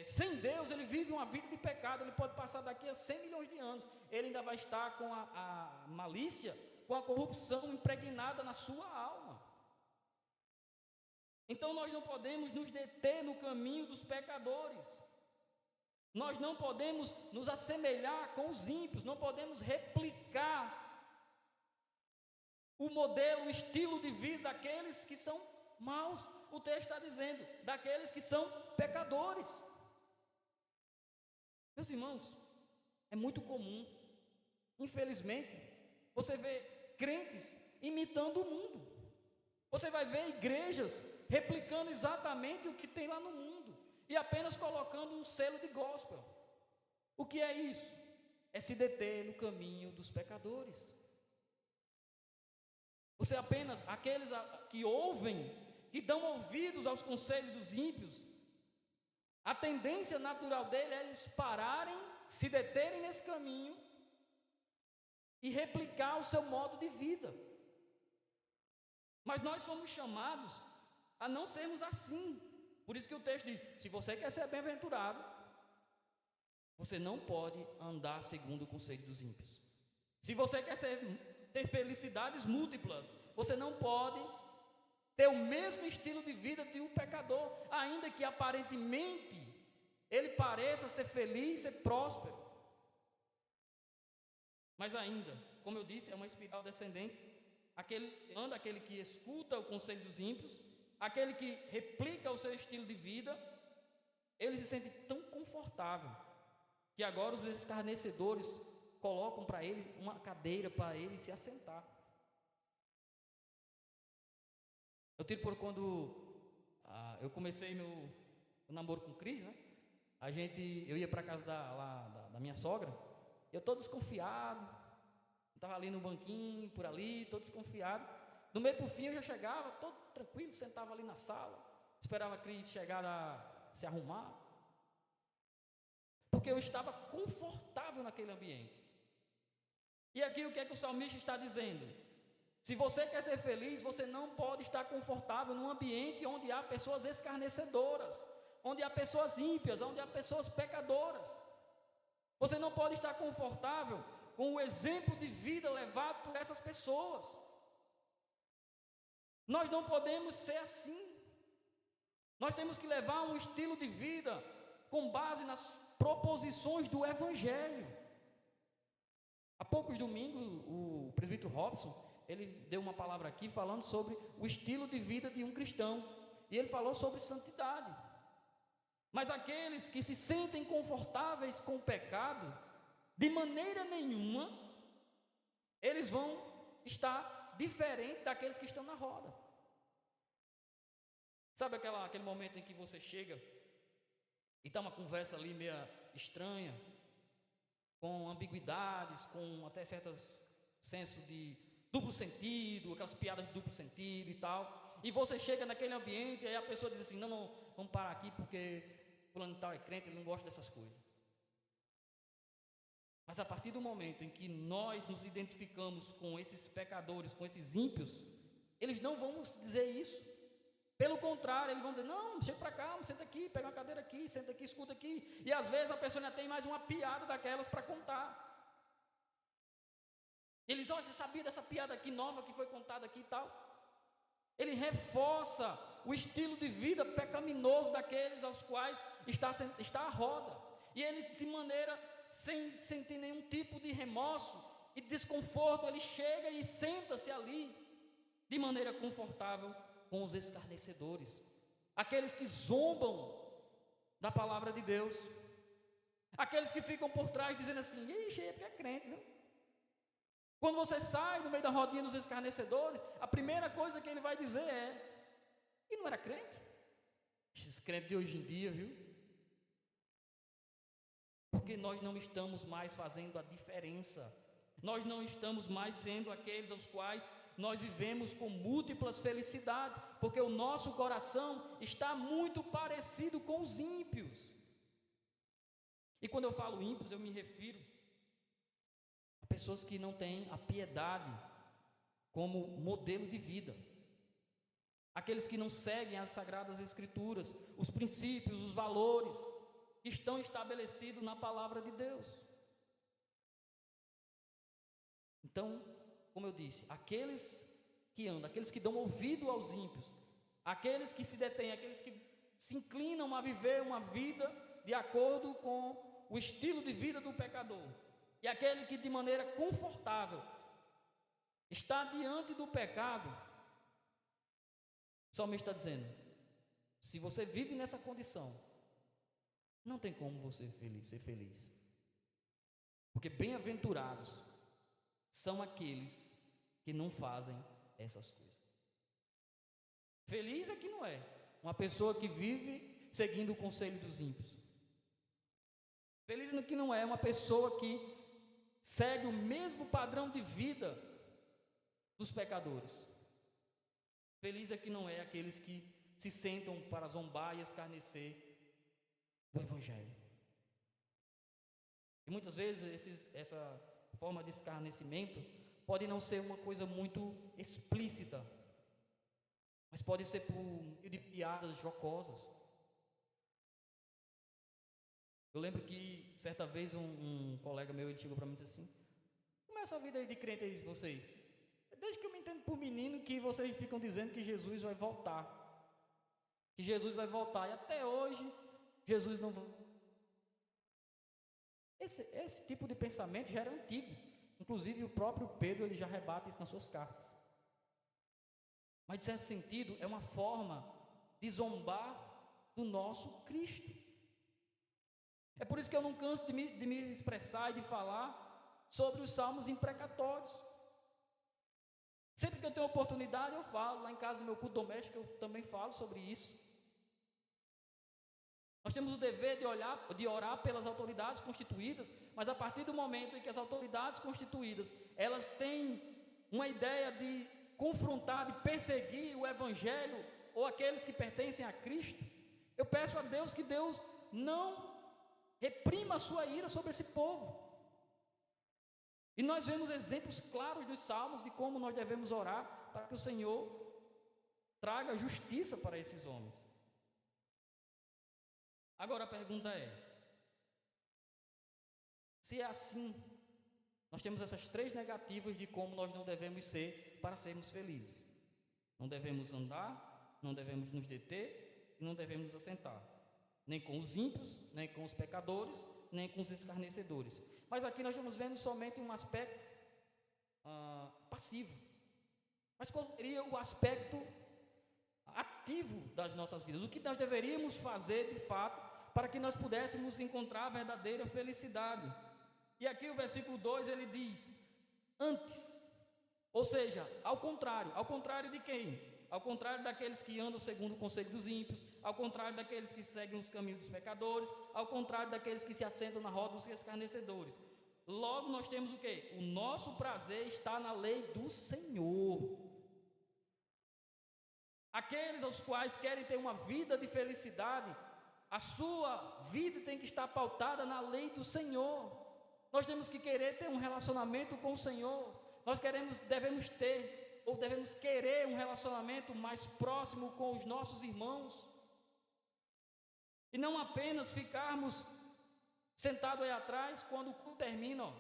sem Deus, ele vive uma vida de pecado. Ele pode passar daqui a 100 milhões de anos, ele ainda vai estar com a malícia, com a corrupção impregnada na sua alma. Então nós não podemos nos deter no caminho dos pecadores. Nós não podemos nos assemelhar com os ímpios, não podemos replicar o modelo, o estilo de vida daqueles que são maus. O texto está dizendo, daqueles que são pecadores. Meus irmãos, é muito comum, infelizmente, você vê crentes imitando o mundo. Você vai ver igrejas replicando exatamente o que tem lá no mundo e apenas colocando um selo de gospel. O que é isso? É se deter no caminho dos pecadores. Você apenas, aqueles que ouvem, que dão ouvidos aos conselhos dos ímpios, a tendência natural dele é eles pararem, se deterem nesse caminho e replicar o seu modo de vida. Mas nós somos chamados a não sermos assim. Por isso que o texto diz, se você quer ser bem-aventurado, você não pode andar segundo o conselho dos ímpios. Se você quer ter felicidades múltiplas, você não pode ter o mesmo estilo de vida de um pecador, ainda que aparentemente ele pareça ser feliz, ser próspero. Mas ainda, como eu disse, é uma espiral descendente. Aquele que escuta o conselho dos ímpios, aquele que replica o seu estilo de vida, ele se sente tão confortável que agora os escarnecedores colocam para ele uma cadeira para ele se assentar. Eu tiro por quando eu comecei meu namoro com o Cris, né? Eu ia para a casa da minha sogra, eu todo desconfiado, estava ali no banquinho, por ali, todo desconfiado. Do meio para o fim eu já chegava, todo tranquilo, sentava ali na sala, esperava a Cris chegar a se arrumar, porque eu estava confortável naquele ambiente. E aqui o que é que o salmista está dizendo? Se você quer ser feliz, você não pode estar confortável num ambiente onde há pessoas escarnecedoras, onde há pessoas ímpias, onde há pessoas pecadoras. Você não pode estar confortável com o exemplo de vida levado por essas pessoas. Nós não podemos ser assim. Nós temos que levar um estilo de vida com base nas proposições do Evangelho. Há poucos domingos, o presbítero Robson, ele deu uma palavra aqui falando sobre o estilo de vida de um cristão. e ele falou sobre santidade. Mas aqueles que se sentem confortáveis com o pecado, de maneira nenhuma, eles vão estar diferentes daqueles que estão na roda. Sabe aquele momento em que você chega e está uma conversa ali meia estranha, com ambiguidades, com até certos senso de duplo sentido, aquelas piadas de duplo sentido e tal, e você chega naquele ambiente e aí a pessoa diz assim, não, vamos parar aqui porque fulano tal é crente, ele não gosta dessas coisas. Mas a partir do momento em que nós nos identificamos com esses pecadores, com esses ímpios, eles não vão dizer isso. Pelo contrário, eles vão dizer, não, chega para cá, senta aqui, pega uma cadeira aqui, senta aqui, escuta aqui. E às vezes a pessoa ainda tem mais uma piada daquelas para contar. Eles, olha, você sabia dessa piada aqui nova que foi contada aqui e tal? Ele reforça o estilo de vida pecaminoso daqueles aos quais está a roda. E eles, de maneira, sem sentir nenhum tipo de remorso e desconforto, ele chega e senta-se ali, de maneira confortável, com os escarnecedores, aqueles que zombam da palavra de Deus, aqueles que ficam por trás dizendo assim, ixi, é porque é crente, né? Quando você sai no meio da rodinha dos escarnecedores, a primeira coisa que ele vai dizer é, e não era crente? Esses crentes de hoje em dia, viu? Porque nós não estamos mais fazendo a diferença, nós não estamos mais sendo aqueles aos quais nós vivemos com múltiplas felicidades, porque o nosso coração está muito parecido com os ímpios. E quando eu falo ímpios, eu me refiro a pessoas que não têm a piedade como modelo de vida, aqueles que não seguem as sagradas escrituras, os princípios, os valores que estão estabelecidos na palavra de Deus. Então, como eu disse, aqueles que andam, aqueles que dão ouvido aos ímpios, aqueles que se detêm, aqueles que se inclinam a viver uma vida de acordo com o estilo de vida do pecador, e aquele que de maneira confortável está diante do pecado, o salmista está dizendo, se você vive nessa condição, não tem como você ser feliz, porque bem-aventurados são aqueles que não fazem essas coisas. Feliz é que não é uma pessoa que vive seguindo o conselho dos ímpios. Feliz é que não é uma pessoa que segue o mesmo padrão de vida dos pecadores. Feliz é que não é aqueles que se sentam para zombar e escarnecer do Evangelho. E muitas vezes essa forma de escarnecimento pode não ser uma coisa muito explícita, mas pode ser por meio de piadas jocosas. Eu lembro que certa vez um colega meu, ele chegou para mim e disse assim, como é essa vida aí de crente aí de vocês? Desde que eu me entendo por menino que vocês ficam dizendo que Jesus vai voltar, que Jesus vai voltar, e até hoje Jesus não voltou. Esse tipo de pensamento já era antigo. Inclusive o próprio Pedro, ele já rebate isso nas suas cartas. Mas de certo sentido, é uma forma de zombar do nosso Cristo. É por isso que eu não canso de me expressar e de falar sobre os salmos imprecatórios. Sempre que eu tenho oportunidade, eu falo. Lá em casa, no meu culto doméstico, eu também falo sobre isso. Nós temos o dever de orar pelas autoridades constituídas, mas a partir do momento em que as autoridades constituídas, elas têm uma ideia de confrontar, de perseguir o Evangelho, ou aqueles que pertencem a Cristo, eu peço a Deus que Deus não reprima a sua ira sobre esse povo. E nós vemos exemplos claros dos salmos de como nós devemos orar para que o Senhor traga justiça para esses homens. Agora a pergunta é, se é assim, nós temos essas três negativas de como nós não devemos ser para sermos felizes. Não devemos andar, não devemos nos deter e não devemos nos assentar. Nem com os ímpios, nem com os pecadores, nem com os escarnecedores. Mas aqui nós estamos vendo somente um aspecto passivo. Mas qual seria o aspecto ativo das nossas vidas. O que nós deveríamos fazer de fato para que nós pudéssemos encontrar a verdadeira felicidade. E aqui o versículo 2 ele diz: antes, ou seja, ao contrário de quem? Ao contrário daqueles que andam segundo o conselho dos ímpios, ao contrário daqueles que seguem os caminhos dos pecadores, ao contrário daqueles que se assentam na roda dos escarnecedores. Logo nós temos o quê? O nosso prazer está na lei do Senhor. Aqueles aos quais querem ter uma vida de felicidade, a sua vida tem que estar pautada na lei do Senhor. Nós temos que querer ter um relacionamento com o Senhor. Nós devemos querer um relacionamento mais próximo com os nossos irmãos. E não apenas ficarmos sentados aí atrás quando o culto termina.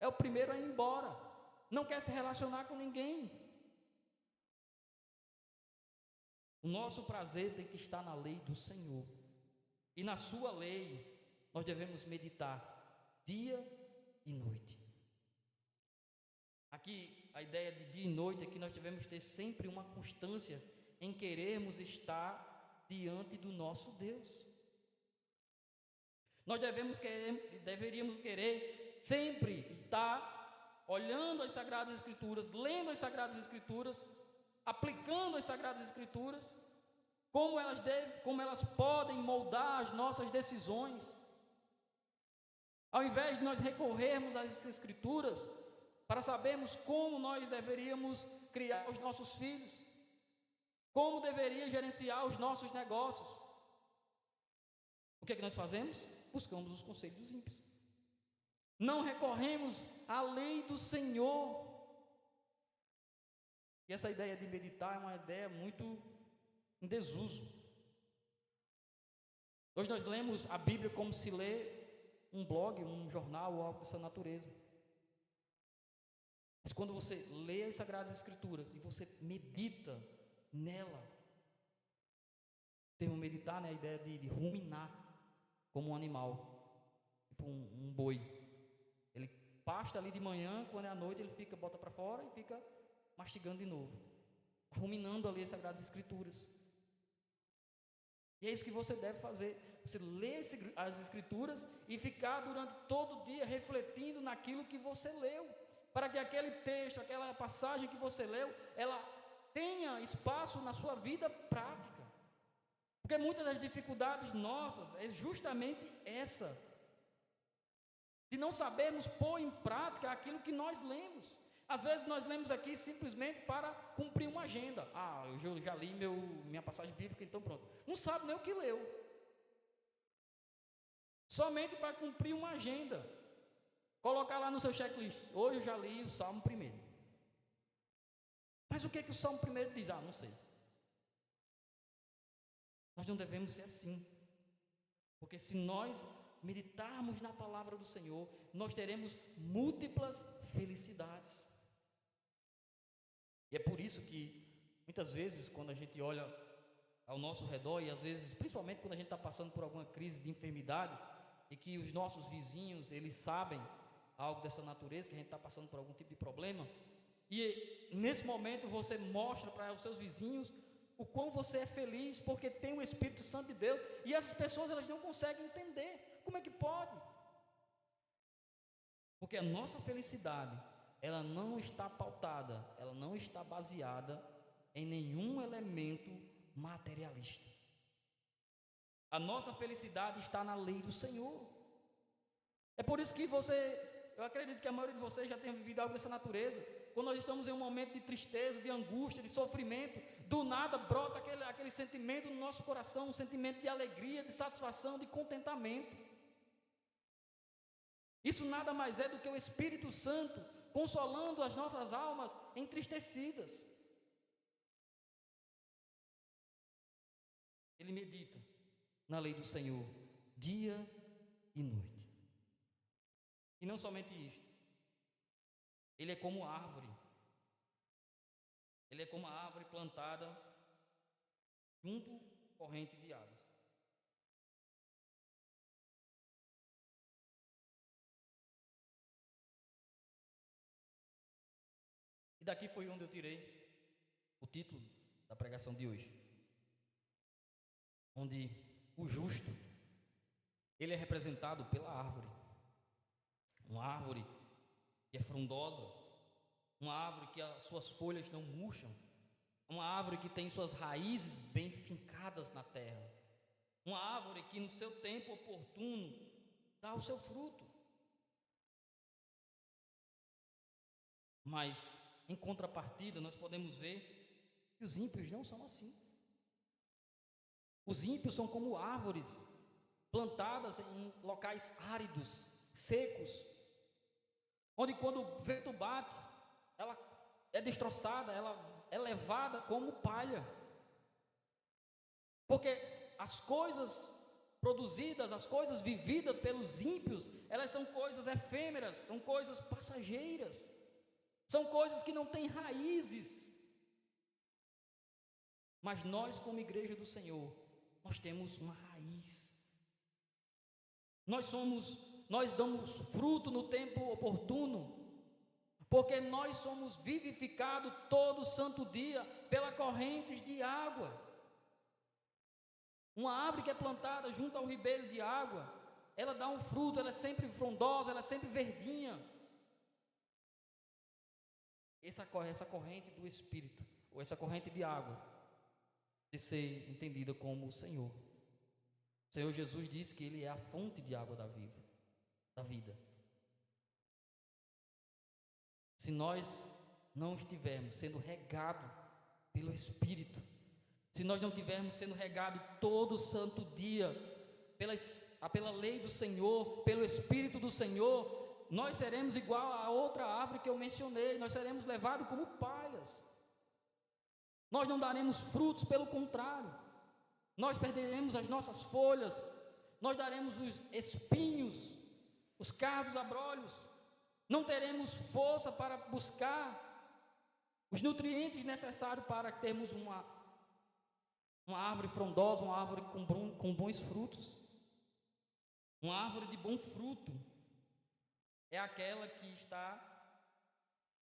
É o primeiro a ir embora. Não quer se relacionar com ninguém. O nosso prazer tem que estar na lei do Senhor. E na sua lei nós devemos meditar dia e noite. Aqui a ideia de dia e noite é que nós devemos ter sempre uma constância em querermos estar diante do nosso Deus. Nós deveríamos querer sempre estar olhando as Sagradas Escrituras, lendo as Sagradas Escrituras, aplicando as Sagradas Escrituras, como elas podem moldar as nossas decisões. Ao invés de nós recorrermos às Escrituras para sabermos como nós deveríamos criar os nossos filhos, como deveria gerenciar os nossos negócios, o que é que nós fazemos? Buscamos os conselhos dos ímpios. Não recorremos à lei do Senhor. E essa ideia de meditar é uma ideia muito em desuso. Hoje nós lemos a Bíblia como se lê um blog, um jornal ou algo dessa natureza. Mas quando você lê as Sagradas Escrituras e você medita nela, o termo meditar, né, a ideia de ruminar como um animal, tipo um boi. Ele pasta ali de manhã, quando é à noite ele bota para fora e fica mastigando de novo, ruminando ali as Sagradas Escrituras. E é isso que você deve fazer. Você lê as Escrituras e ficar durante todo o dia refletindo naquilo que você leu, para que aquele texto, aquela passagem que você leu, ela tenha espaço na sua vida prática. Porque muitas das dificuldades nossas é justamente essa, de não sabermos pôr em prática aquilo que nós lemos. Às vezes nós lemos aqui simplesmente para cumprir uma agenda. Eu já li minha passagem bíblica, então pronto. Não sabe nem o que leu. Somente para cumprir uma agenda. Colocar lá no seu checklist. Hoje eu já li o Salmo 1. Mas o que o Salmo 1 diz? Não sei. Nós não devemos ser assim. Porque se nós meditarmos na palavra do Senhor, nós teremos múltiplas felicidades. E é por isso que, muitas vezes, quando a gente olha ao nosso redor, e às vezes, principalmente quando a gente está passando por alguma crise de enfermidade, e que os nossos vizinhos, eles sabem algo dessa natureza, que a gente está passando por algum tipo de problema, e nesse momento você mostra para os seus vizinhos o quão você é feliz, porque tem o Espírito Santo de Deus, e essas pessoas elas não conseguem entender, como é que pode? Porque a nossa felicidade, ela não está pautada, ela não está baseada em nenhum elemento materialista. A nossa felicidade está na lei do Senhor. É por isso que eu acredito que a maioria de vocês já tenha vivido algo dessa natureza. Quando nós estamos em um momento de tristeza, de angústia, de sofrimento, do nada brota aquele sentimento no nosso coração, um sentimento de alegria, de satisfação, de contentamento. Isso nada mais é do que o Espírito Santo consolando as nossas almas entristecidas. Ele medita na lei do Senhor, dia e noite. E não somente isto, ele é como árvore. Ele é como a árvore plantada junto à corrente de águas. E daqui foi onde eu tirei o título da pregação de hoje, onde o justo, ele é representado pela árvore, uma árvore que é frondosa, uma árvore que as suas folhas não murcham, uma árvore que tem suas raízes bem fincadas na terra, uma árvore que no seu tempo oportuno dá o seu fruto. Mas, em contrapartida, nós podemos ver que os ímpios não são assim. Os ímpios são como árvores plantadas em locais áridos, secos, onde quando o vento bate, ela é destroçada, ela é levada como palha. Porque as coisas produzidas, as coisas vividas pelos ímpios, elas são coisas efêmeras, são coisas passageiras, são coisas que não têm raízes. Mas nós, como igreja do Senhor, nós temos uma raiz. Nós damos fruto no tempo oportuno, porque nós somos vivificados todo santo dia pela correntes de água. Uma árvore que é plantada junto ao ribeiro de água, ela dá um fruto, ela é sempre frondosa, ela é sempre verdinha. Essa corrente do Espírito, ou essa corrente de água, de ser entendida como o Senhor. O Senhor Jesus disse que Ele é a fonte de água da vida. Se nós não estivermos sendo regados pelo Espírito, se nós não estivermos sendo regados todo santo dia pela lei do Senhor, pelo Espírito do Senhor, nós seremos igual a outra árvore que eu mencionei, nós seremos levados como palhas. Nós não daremos frutos, pelo contrário, nós perderemos as nossas folhas, nós daremos os espinhos, os cardos abrolhos, não teremos força para buscar os nutrientes necessários para termos uma árvore frondosa, uma árvore com bons frutos. Uma árvore de bom fruto é aquela que está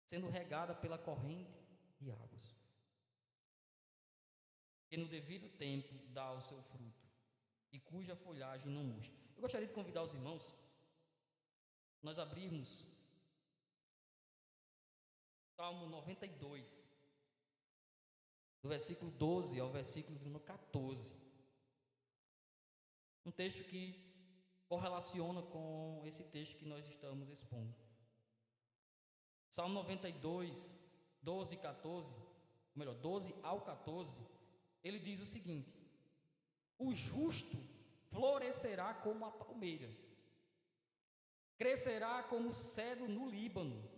sendo regada pela corrente de águas, que no devido tempo dá o seu fruto e cuja folhagem não murcha. Eu gostaria de convidar os irmãos, nós abrirmos Salmo 92, do versículo 12 ao versículo número 14. Um texto que correlaciona com esse texto que nós estamos expondo. Salmo 92, 12 e 14, ou melhor, 12 ao 14, ele diz o seguinte: o justo florescerá como a palmeira, crescerá como o cedro no Líbano.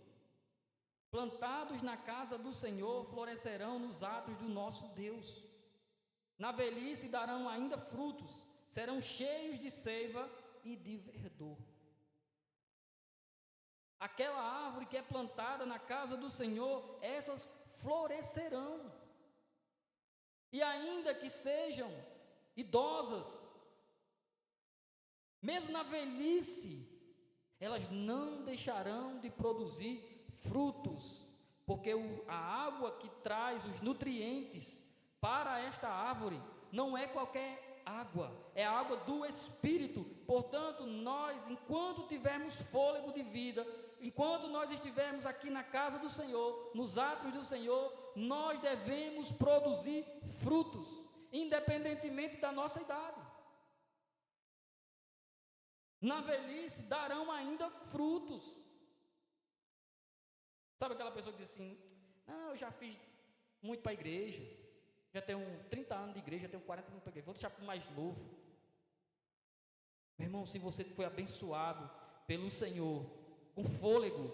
Plantados na casa do Senhor, florescerão nos atos do nosso Deus. Na velhice darão ainda frutos, serão cheios de seiva e de verdor. Aquela árvore que é plantada na casa do Senhor, essas florescerão. E ainda que sejam idosas, mesmo na velhice, elas não deixarão de produzir frutos, porque a água que traz os nutrientes para esta árvore não é qualquer água, é a água do Espírito. Portanto, nós, enquanto tivermos fôlego de vida, enquanto nós estivermos aqui na casa do Senhor, nos atos do Senhor, nós devemos produzir frutos, independentemente da nossa idade. Na velhice darão ainda frutos. Sabe aquela pessoa que diz assim: não, eu já fiz muito para a igreja, já tenho 30 anos de igreja, já tenho 40 anos para a igreja, vou deixar para o mais novo. Meu irmão, se você foi abençoado pelo Senhor com fôlego,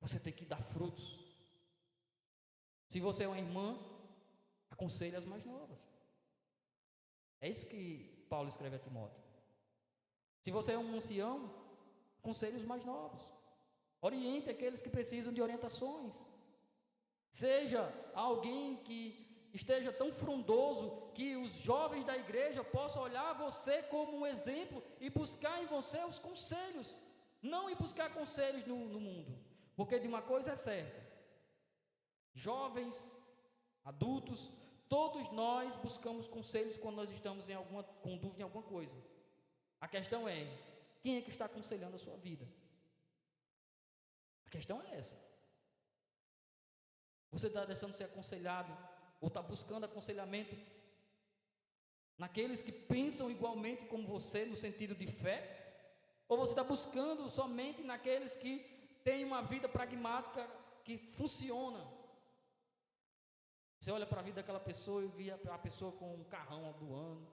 você tem que dar frutos. Se você é uma irmã, aconselhe as mais novas. É isso que Paulo escreve a Timóteo. Se você é um ancião, aconselhe os mais novos. Oriente aqueles que precisam de orientações. Seja alguém que esteja tão frondoso que os jovens da igreja possam olhar você como um exemplo e buscar em você os conselhos. Não ir buscar conselhos no mundo, porque de uma coisa é certa: jovens, adultos, todos nós buscamos conselhos quando nós estamos com dúvida em alguma coisa. A questão é, quem é que está aconselhando a sua vida? A questão é essa. Você está deixando ser aconselhado ou está buscando aconselhamento naqueles que pensam igualmente como você no sentido de fé? Ou você está buscando somente naqueles que têm uma vida pragmática que funciona? Você olha para a vida daquela pessoa e vê a pessoa com um carrão do ano,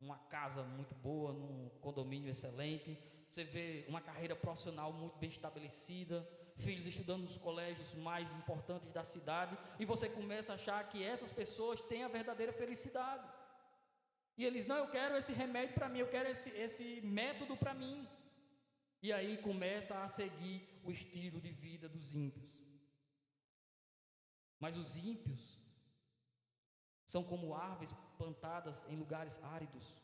uma casa muito boa, num condomínio excelente, você vê uma carreira profissional muito bem estabelecida, filhos estudando nos colégios mais importantes da cidade, e você começa a achar que essas pessoas têm a verdadeira felicidade. E eles, não, eu quero esse remédio para mim, eu quero esse método para mim. E aí começa a seguir o estilo de vida dos ímpios. Mas os ímpios são como árvores plantadas em lugares áridos,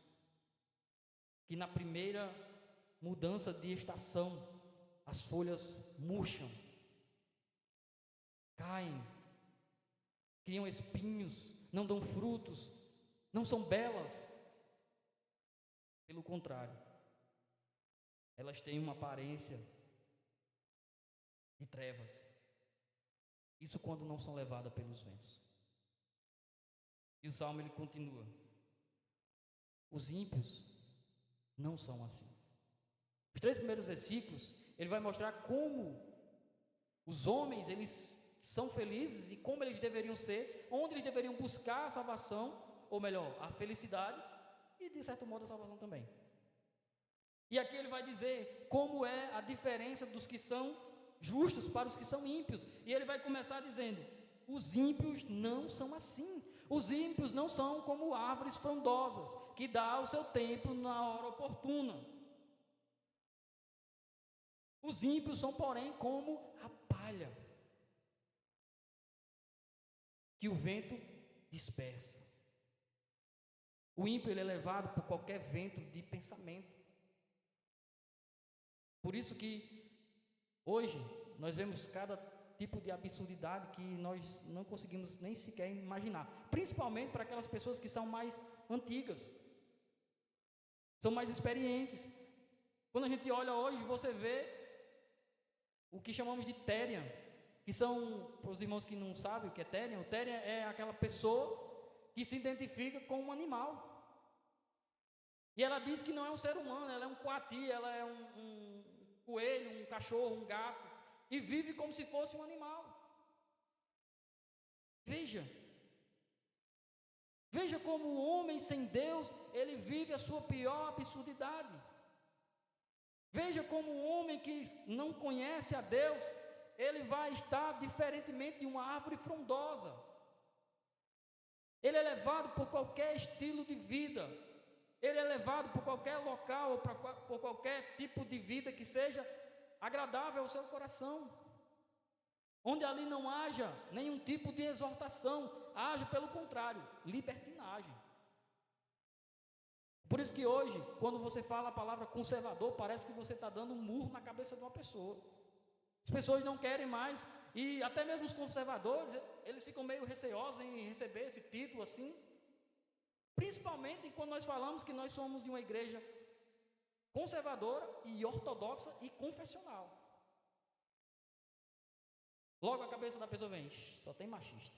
que na primeira mudança de estação, as folhas murcham, caem, criam espinhos, não dão frutos, não são belas. Pelo contrário, elas têm uma aparência de trevas. Isso quando não são levadas pelos ventos. E o Salmo ele continua: os ímpios não são assim. Os 3 primeiros versículos, ele vai mostrar como os homens, eles são felizes e como eles deveriam ser, onde eles deveriam buscar a salvação, ou melhor, a felicidade e de certo modo a salvação também. E aqui ele vai dizer como é a diferença dos que são justos para os que são ímpios. E ele vai começar dizendo: os ímpios não são assim. Os ímpios não são como árvores frondosas, que dá o seu tempo na hora oportuna. Os ímpios são, porém, como a palha, que o vento dispersa. O ímpio ele é levado por qualquer vento de pensamento. Por isso que hoje nós vemos cada tipo de absurdidade que nós não conseguimos nem sequer imaginar, principalmente para aquelas pessoas que são mais antigas, são mais experientes. Quando a gente olha hoje, você vê o que chamamos de Therian, que são, para os irmãos que não sabem o que é Therian, o Therian é aquela pessoa que se identifica com um animal. E ela diz que não é um ser humano, ela é um coati, ela é um coelho, um cachorro, um gato, e vive como se fosse um animal. Veja como o homem sem Deus, ele vive a sua pior absurdidade. Veja como o homem que não conhece a Deus, ele vai estar diferentemente de uma árvore frondosa. Ele é levado por qualquer estilo de vida. Ele é levado por qualquer local ou por qualquer tipo de vida que seja agradável ao seu coração. Onde ali não haja nenhum tipo de exortação, haja pelo contrário, libertinagem. Por isso que hoje, quando você fala a palavra conservador, parece que você está dando um murro na cabeça de uma pessoa. As pessoas não querem mais, e até mesmo os conservadores, eles ficam meio receosos em receber esse título assim. Principalmente quando nós falamos que nós somos de uma igreja conservadora e ortodoxa e confessional. Logo a cabeça da pessoa vem, só tem machista.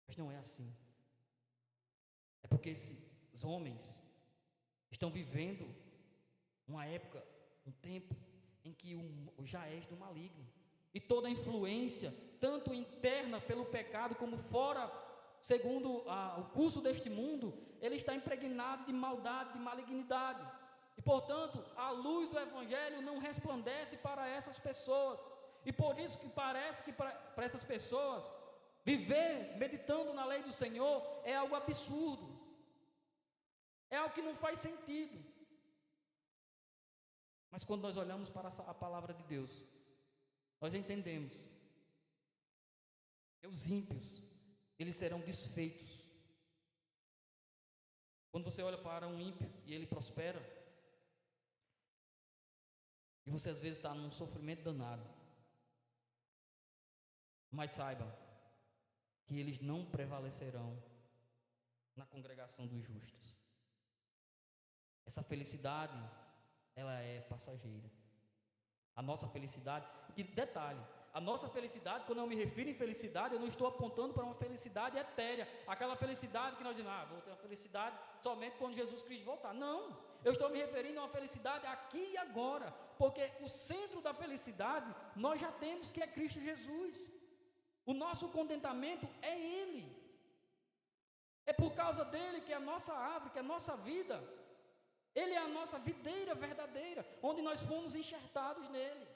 Mas não é assim. É porque esses homens estão vivendo uma época, um tempo em que já és do maligno. E toda a influência, tanto interna pelo pecado como fora, segundo o curso deste mundo, ele está impregnado de maldade, de malignidade. E portanto, a luz do Evangelho não resplandece para essas pessoas. E por isso que parece que para essas pessoas, viver meditando na lei do Senhor é algo absurdo. É algo que não faz sentido. Mas quando nós olhamos para a palavra de Deus, nós entendemos que os ímpios, eles serão desfeitos. Quando você olha para um ímpio e ele prospera, e você às vezes está num sofrimento danado, Mas saiba que eles não prevalecerão na congregação dos justos. Essa felicidade, ela é passageira. A nossa felicidade, e detalhe, a nossa felicidade, quando eu me refiro em felicidade, eu não estou apontando para uma felicidade etérea, aquela felicidade que nós dizemos, vou ter uma felicidade somente quando Jesus Cristo voltar. Não, eu estou me referindo a uma felicidade aqui e agora, porque o centro da felicidade nós já temos, que é Cristo Jesus. O nosso contentamento é Ele. É por causa dele que a nossa árvore, que a nossa vida, Ele é a nossa videira verdadeira, onde nós fomos enxertados nele.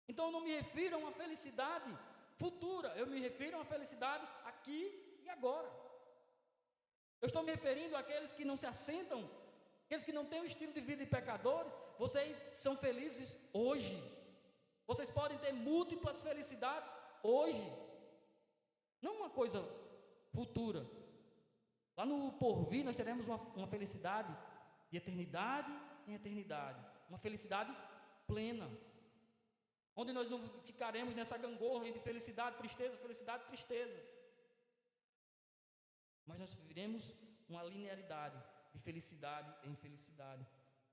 Então eu não me refiro a uma felicidade futura, eu me refiro a uma felicidade aqui e agora. Eu estou me referindo àqueles que não se assentam, aqueles que não têm o estilo de vida de pecadores. Vocês são felizes hoje. Vocês podem ter múltiplas felicidades hoje, não uma coisa futura. Lá no porvir nós teremos uma felicidade de eternidade em eternidade, uma felicidade plena, onde nós não ficaremos nessa gangorra de felicidade, tristeza, mas nós viveremos uma linearidade de felicidade em felicidade,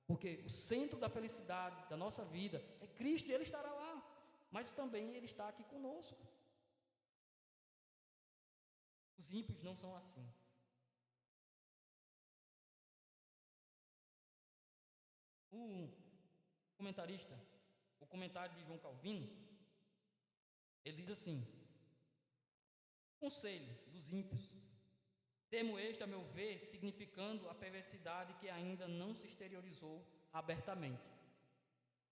porque o centro da felicidade da nossa vida é Cristo, e Ele estará lá, mas também Ele está aqui conosco. Os ímpios não são assim. O comentarista, o comentário de João Calvino, ele diz assim: conselho dos ímpios, termo este, a meu ver, significando a perversidade que ainda não se exteriorizou abertamente.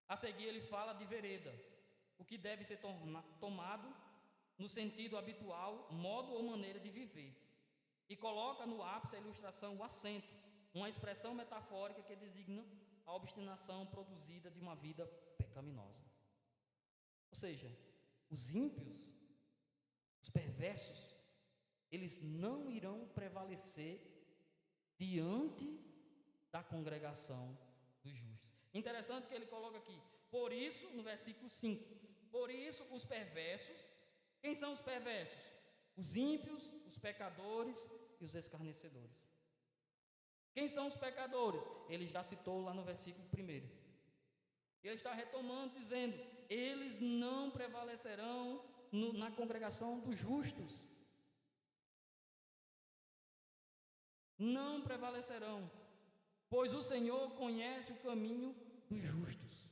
A seguir ele fala de vereda, o que deve ser tomado no sentido habitual, modo ou maneira de viver, e coloca no ápice a ilustração o assento, uma expressão metafórica que designa a obstinação produzida de uma vida pecaminosa. Ou seja, os ímpios, os perversos, eles não irão prevalecer diante da congregação dos justos. Interessante que ele coloca aqui, por isso, no versículo 5, por isso os perversos, quem são os perversos? Os ímpios, os pecadores e os escarnecedores. Quem são os pecadores? Ele já citou lá no versículo 1. Ele está retomando, dizendo: eles não prevalecerão na congregação dos justos. Não prevalecerão, pois o Senhor conhece o caminho dos justos.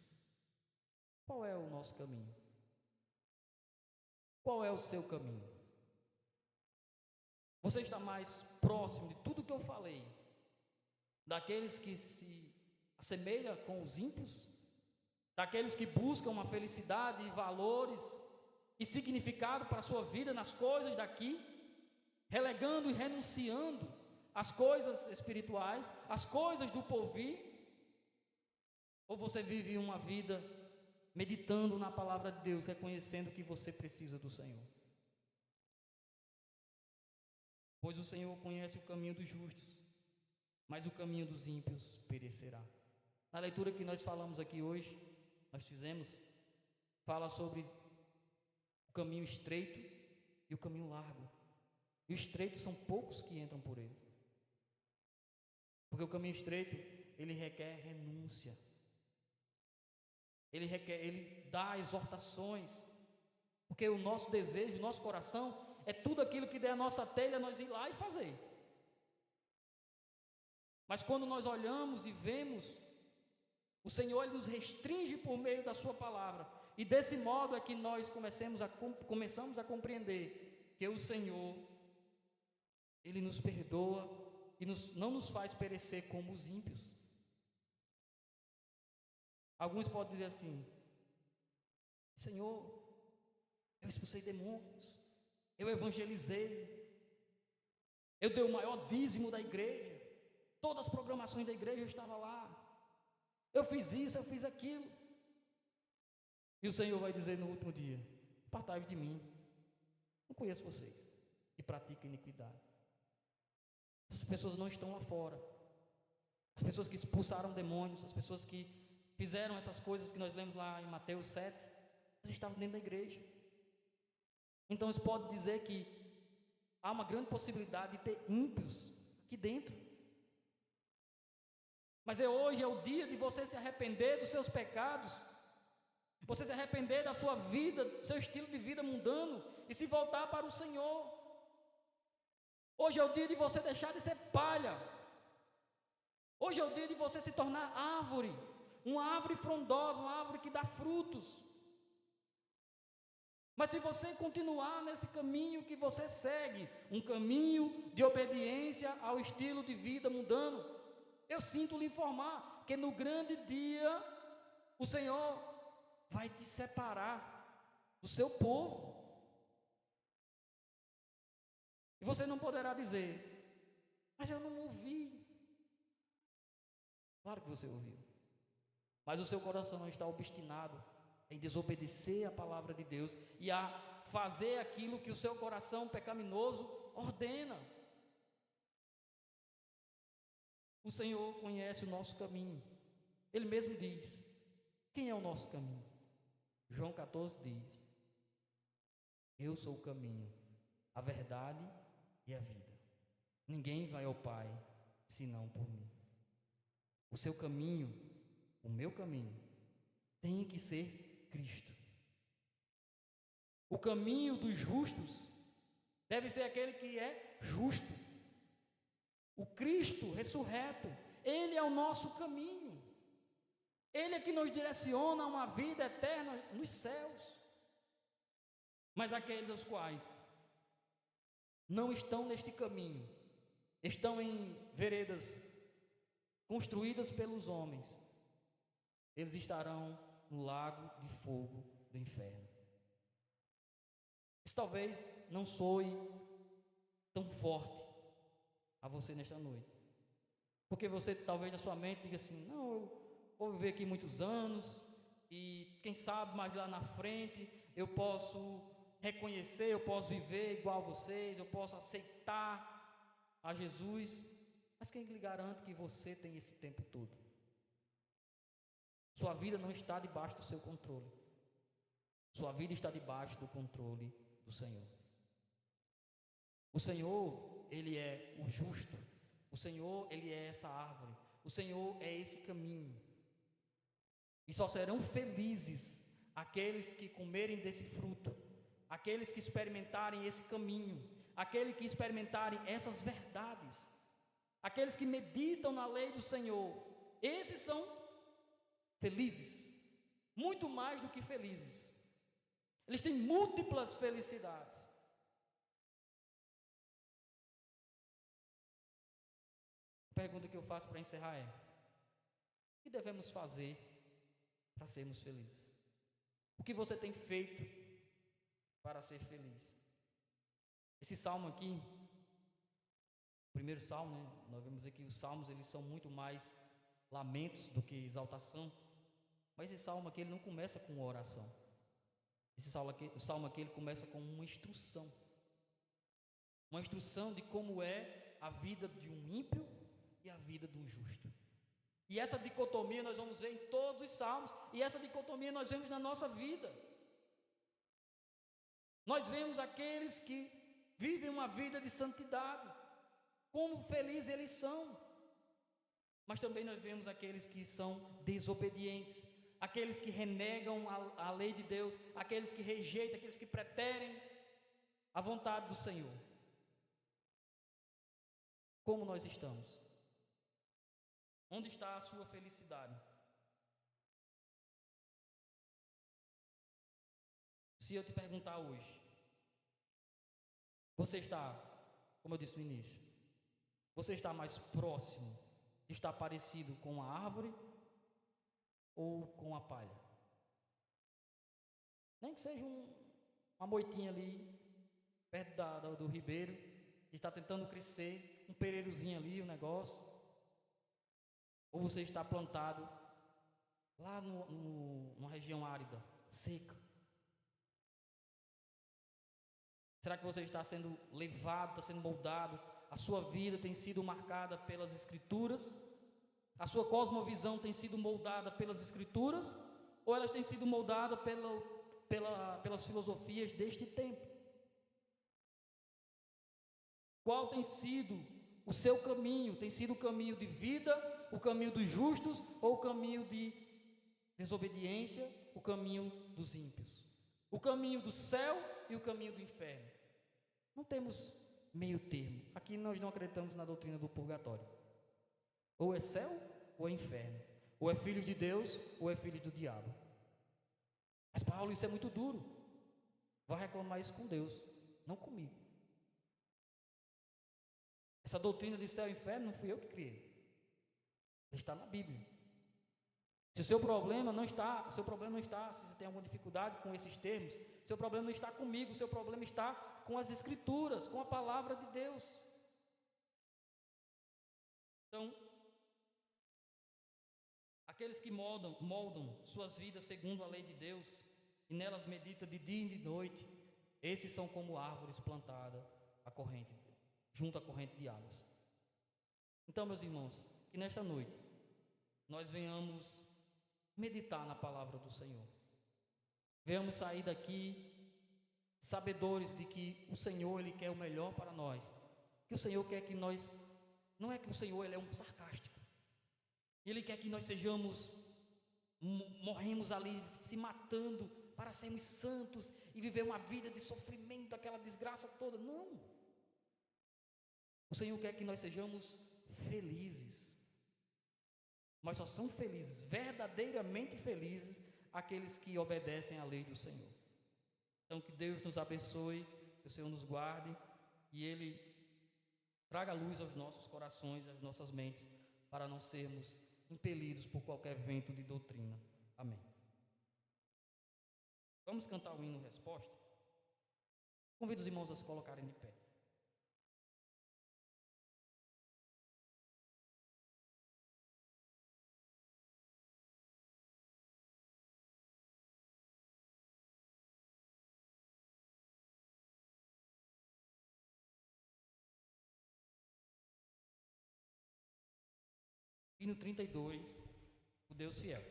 Qual é o nosso caminho? Qual é o seu caminho? Você está mais próximo de tudo que eu falei, daqueles que se assemelham com os ímpios, daqueles que buscam uma felicidade e valores e significado para a sua vida nas coisas daqui, relegando e renunciando as coisas espirituais, as coisas do porvir? Ou você vive uma vida meditando na palavra de Deus, reconhecendo que você precisa do Senhor? Pois o Senhor conhece o caminho dos justos, mas o caminho dos ímpios perecerá. Na leitura que nós falamos aqui hoje, nós fizemos, fala sobre o caminho estreito e o caminho largo. E o estreito são poucos que entram por ele. Porque o caminho estreito, ele requer renúncia. Ele dá exortações. Porque o nosso desejo, o nosso coração, é tudo aquilo que der a nossa telha, nós ir lá e fazer. Mas quando nós olhamos e vemos, o Senhor Ele nos restringe por meio da sua palavra. E desse modo é que nós começamos a compreender que o Senhor, Ele nos perdoa e não nos faz perecer como os ímpios. Alguns podem dizer assim: Senhor, eu expulsei demônios, eu evangelizei, eu dei o maior dízimo da igreja, todas as programações da igreja eu estava lá, eu fiz isso, eu fiz aquilo. E o Senhor vai dizer no último dia: apartai-vos de mim, não conheço vocês, e praticam iniquidade. Essas pessoas não estão lá fora. As pessoas que expulsaram demônios, as pessoas que fizeram essas coisas que nós lemos lá em Mateus 7, elas estavam dentro da igreja. Então isso pode dizer que há uma grande possibilidade de ter ímpios aqui dentro. Mas hoje é o dia de você se arrepender dos seus pecados, você se arrepender da sua vida, do seu estilo de vida mundano e se voltar para o Senhor. Hoje é o dia de você deixar de ser palha. Hoje é o dia de você se tornar árvore, uma árvore frondosa, uma árvore que dá frutos. Mas se você continuar nesse caminho que você segue, um caminho de obediência ao estilo de vida mundano, eu sinto lhe informar que no grande dia o Senhor vai te separar do seu povo. E você não poderá dizer, mas eu não ouvi. Claro que você ouviu, mas o seu coração está obstinado em desobedecer a palavra de Deus e a fazer aquilo que o seu coração pecaminoso ordena. O Senhor conhece o nosso caminho. Ele mesmo diz: quem é o nosso caminho? João 14 diz: eu sou o caminho, a verdade e a vida. Ninguém vai ao Pai senão por mim. O seu caminho, o meu caminho, tem que ser Cristo. O caminho dos justos deve ser aquele que é justo. O Cristo ressurreto, Ele é o nosso caminho. Ele é que nos direciona a uma vida eterna nos céus. Mas aqueles aos quais não estão neste caminho, estão em veredas construídas pelos homens, eles estarão no lago de fogo do inferno. Isso talvez não soe tão forte a você nesta noite, porque você talvez na sua mente diga assim: não, eu vou viver aqui muitos anos e quem sabe mais lá na frente eu posso reconhecer, eu posso viver igual a vocês, eu posso aceitar a Jesus. Mas quem lhe garante que você tem esse tempo todo? Sua vida não está debaixo do seu controle. Sua vida está debaixo do controle do Senhor. O Senhor, Ele é o justo. O Senhor, Ele é essa árvore. O Senhor é esse caminho. E só serão felizes aqueles que comerem desse fruto, aqueles que experimentarem esse caminho, aqueles que experimentarem essas verdades, aqueles que meditam na lei do Senhor. Esses são felizes, muito mais do que felizes. Eles têm múltiplas felicidades. A pergunta que eu faço para encerrar é: o que devemos fazer para sermos felizes? O que você tem feito para ser feliz? Esse salmo aqui, o primeiro salmo, né? Nós vamos ver que os salmos eles são muito mais lamentos do que exaltação. Mas esse salmo aqui ele não começa com uma oração. O salmo aqui ele começa com uma instrução. Uma instrução de como é a vida de um ímpio e a vida de um justo. E essa dicotomia nós vamos ver em todos os salmos, e essa dicotomia nós vemos na nossa vida. Nós vemos aqueles que vivem uma vida de santidade, como felizes eles são. Mas também nós vemos aqueles que são desobedientes, aqueles que renegam a lei de Deus, aqueles que rejeitam, aqueles que preterem a vontade do Senhor. Como nós estamos? Onde está a sua felicidade? Se eu te perguntar hoje, você está, como eu disse no início, você está mais próximo de estar parecido com a árvore ou com a palha? Nem que seja uma moitinha ali, perto do ribeiro, que está tentando crescer, um pereirozinho ali, um negócio. Ou você está plantado lá numa região árida, seca? Será que você está sendo levado, está sendo moldado? A sua vida tem sido marcada pelas Escrituras? A sua cosmovisão tem sido moldada pelas Escrituras? Ou elas têm sido moldadas pelas filosofias deste tempo? Qual tem sido o seu caminho? Tem sido o caminho de vida, o caminho dos justos ou o caminho de desobediência, o caminho dos ímpios? O caminho do céu e o caminho do inferno. Não temos meio termo. Aqui nós não acreditamos na doutrina do purgatório. Ou é céu ou é inferno. Ou é filho de Deus ou é filho do diabo. Mas Paulo, isso é muito duro. Vai reclamar isso com Deus, não comigo. Essa doutrina de céu e inferno não fui eu que criei. Está na Bíblia. Se o seu problema não está, se você tem alguma dificuldade com esses termos, seu problema não está comigo, seu problema está com as Escrituras, com a palavra de Deus. Então, aqueles que moldam suas vidas segundo a lei de Deus e nelas meditam de dia e de noite, esses são como árvores plantadas junto à corrente de águas. Então, meus irmãos, que nesta noite nós venhamos meditar na palavra do Senhor. Venhamos sair daqui sabedores de que o Senhor, Ele quer o melhor para nós. Que o Senhor quer que nós... Não é que o Senhor, Ele é um sarcástico. Ele quer que nós sejamos... morremos ali se matando para sermos santos e viver uma vida de sofrimento, aquela desgraça toda. Não. O Senhor quer que nós sejamos felizes. Mas só são felizes, verdadeiramente felizes, aqueles que obedecem à lei do Senhor. Então, que Deus nos abençoe, que o Senhor nos guarde e Ele traga luz aos nossos corações, às nossas mentes, para não sermos impelidos por qualquer vento de doutrina. Amém. Vamos cantar o hino Resposta? Convido os irmãos a se colocarem de pé. Hino 32, o Deus fiel.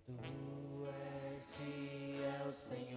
Tu és fiel, Senhor.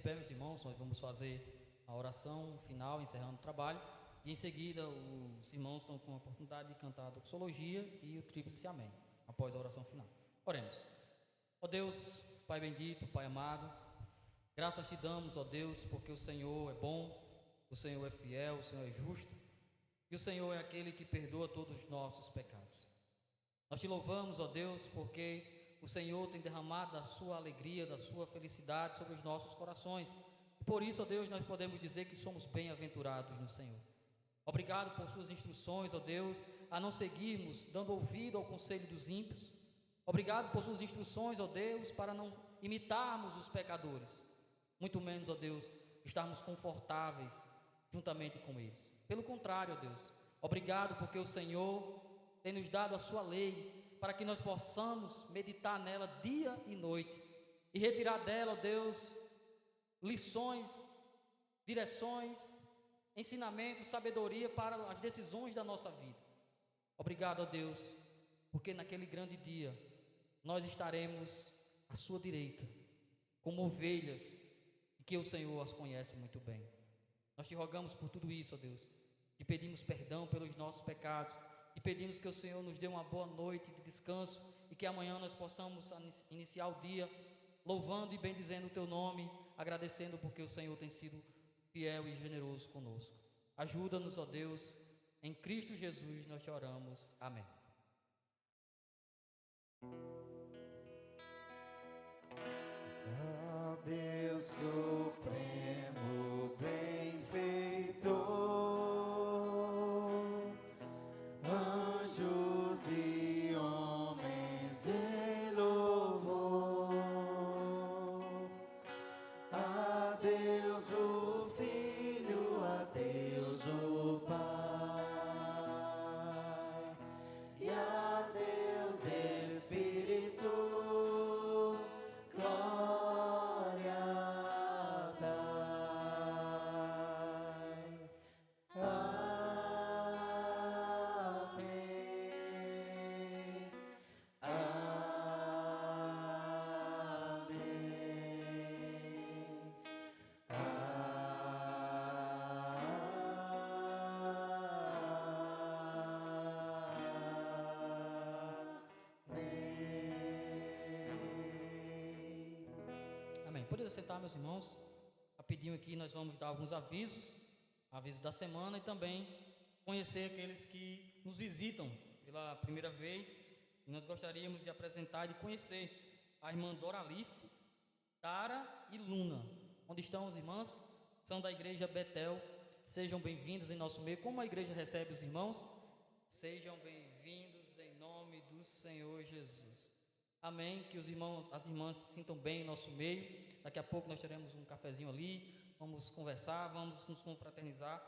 pé, meus irmãos, nós vamos fazer a oração final, encerrando o trabalho. E em seguida, os irmãos estão com a oportunidade de cantar a doxologia e o tríplice amém, após a oração final. Oremos. Ó Deus, Pai bendito, Pai amado, graças te damos, ó Deus, porque o Senhor é bom, o Senhor é fiel, o Senhor é justo, e o Senhor é aquele que perdoa todos os nossos pecados. Nós te louvamos, ó Deus, porque o Senhor tem derramado da sua alegria, da sua felicidade sobre os nossos corações. E por isso, ó Deus, nós podemos dizer que somos bem-aventurados no Senhor. Obrigado por suas instruções, ó Deus, a não seguirmos dando ouvido ao conselho dos ímpios. Obrigado por suas instruções, ó Deus, para não imitarmos os pecadores, muito menos, ó Deus, estarmos confortáveis juntamente com eles. Pelo contrário, ó Deus, obrigado porque o Senhor tem nos dado a sua lei, para que nós possamos meditar nela dia e noite, e retirar dela, ó Deus, lições, direções, ensinamentos, sabedoria para as decisões da nossa vida. Obrigado, ó Deus, porque naquele grande dia, nós estaremos à sua direita, como ovelhas, e que o Senhor as conhece muito bem. Nós te rogamos por tudo isso, ó Deus, te pedimos perdão pelos nossos pecados, e pedimos que o Senhor nos dê uma boa noite de descanso, e que amanhã nós possamos iniciar o dia louvando e bendizendo o teu nome, agradecendo porque o Senhor tem sido fiel e generoso conosco. Ajuda-nos, ó Deus, em Cristo Jesus nós te oramos. Amém. Ó Deus supremo, benfeitor, anjos e homens em louvor, a Deus o Filho, a Deus o Pai, e a Deus Espírito, glória dai. Amém. Amém. Poderia sentar, meus irmãos. Rapidinho aqui nós vamos dar alguns avisos da semana, e também conhecer aqueles que nos visitam pela primeira vez. E nós gostaríamos de apresentar e de conhecer a irmã Doralice, Tara e Luna. Onde estão as irmãs? São da igreja Betel. Sejam bem-vindos em nosso meio. Como a igreja recebe os irmãos? Sejam bem-vindos em nome do Senhor Jesus. Amém. Que os irmãos, as irmãs se sintam bem em nosso meio. Daqui a pouco nós teremos um cafezinho ali. Vamos conversar, vamos nos confraternizar,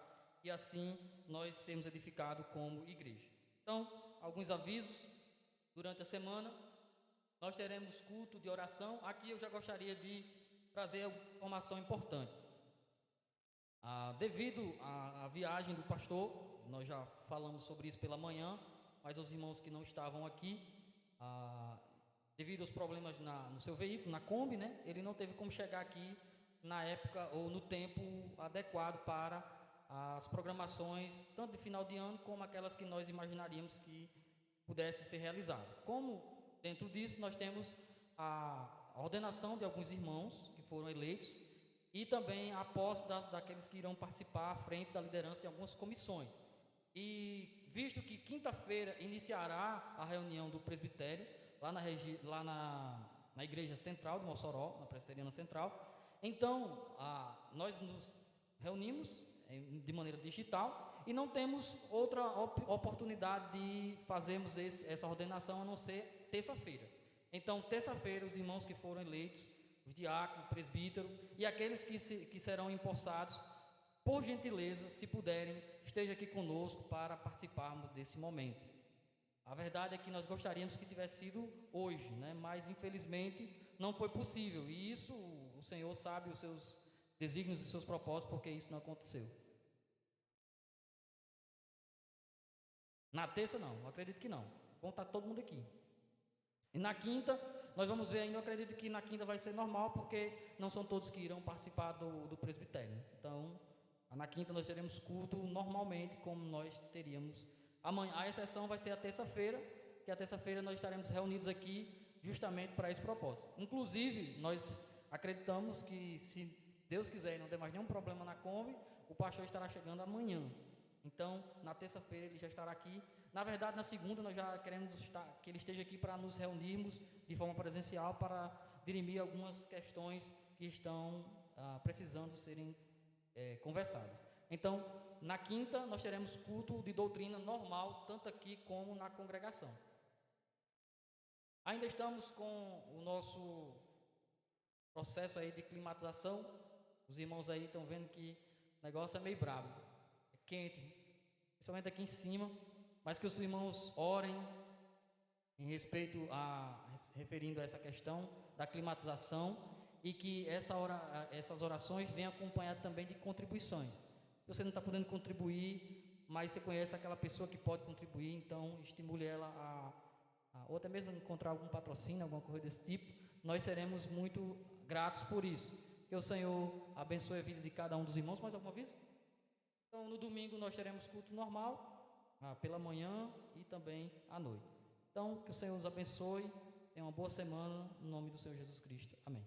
e assim nós sermos edificados como igreja. Então, alguns avisos. Durante a semana nós teremos culto de oração. Aqui eu já gostaria de trazer uma informação importante. Devido à viagem do pastor, nós já falamos sobre isso pela manhã, mas os irmãos que não estavam aqui, devido aos problemas no seu veículo, na Kombi, né, ele não teve como chegar aqui na época ou no tempo adequado para as programações, tanto de final de ano como aquelas que nós imaginaríamos que pudesse ser realizada. Como dentro disso nós temos a ordenação de alguns irmãos que foram eleitos, e também a posse daqueles que irão participar à frente da liderança de algumas comissões. E visto que quinta-feira iniciará a reunião do presbitério lá na igreja central de Mossoró, na presbiteriana central, então nós nos reunimos de maneira digital e não temos outra oportunidade de fazermos essa ordenação a não ser terça-feira. Então, terça-feira, os irmãos que foram eleitos, os diáconos, presbítero e aqueles que serão empossados, por gentileza, se puderem, esteja aqui conosco para participarmos desse momento. A verdade é que nós gostaríamos que tivesse sido hoje, né? Mas infelizmente não foi possível, e isso o Senhor sabe os seus desígnios e os seus propósitos, porque isso não aconteceu. Na terça não, acredito que não. Vão estar todo mundo aqui. E na quinta nós vamos ver ainda, eu acredito que na quinta vai ser normal, porque não são todos que irão participar do presbitério. Então, na quinta nós teremos culto normalmente, como nós teríamos amanhã. A exceção vai ser a terça-feira, que a terça-feira nós estaremos reunidos aqui justamente para esse propósito. Inclusive, nós acreditamos que, se Deus quiser e não der mais nenhum problema na Kombi, o pastor estará chegando amanhã. Então, na terça-feira ele já estará aqui. Na verdade, na segunda nós já queremos que ele esteja aqui para nos reunirmos de forma presencial para dirimir algumas questões que estão precisando serem conversadas. Então, na quinta nós teremos culto de doutrina normal, tanto aqui como na congregação. Ainda estamos com o nosso processo aí de climatização. Os irmãos aí estão vendo que o negócio é meio brabo, é quente, principalmente aqui em cima, mas que os irmãos orem em respeito referindo a essa questão da climatização, e que essas orações venham acompanhadas também de contribuições. Se você não está podendo contribuir, mas você conhece aquela pessoa que pode contribuir, então estimule ela ou até mesmo encontrar algum patrocínio, alguma coisa desse tipo. Nós seremos muito gratos por isso. Que o Senhor abençoe a vida de cada um dos irmãos. Mais alguma vez? Então, no domingo nós teremos culto normal, pela manhã e também à noite. Então, que o Senhor nos abençoe. Tenha uma boa semana, no nome do Senhor Jesus Cristo. Amém.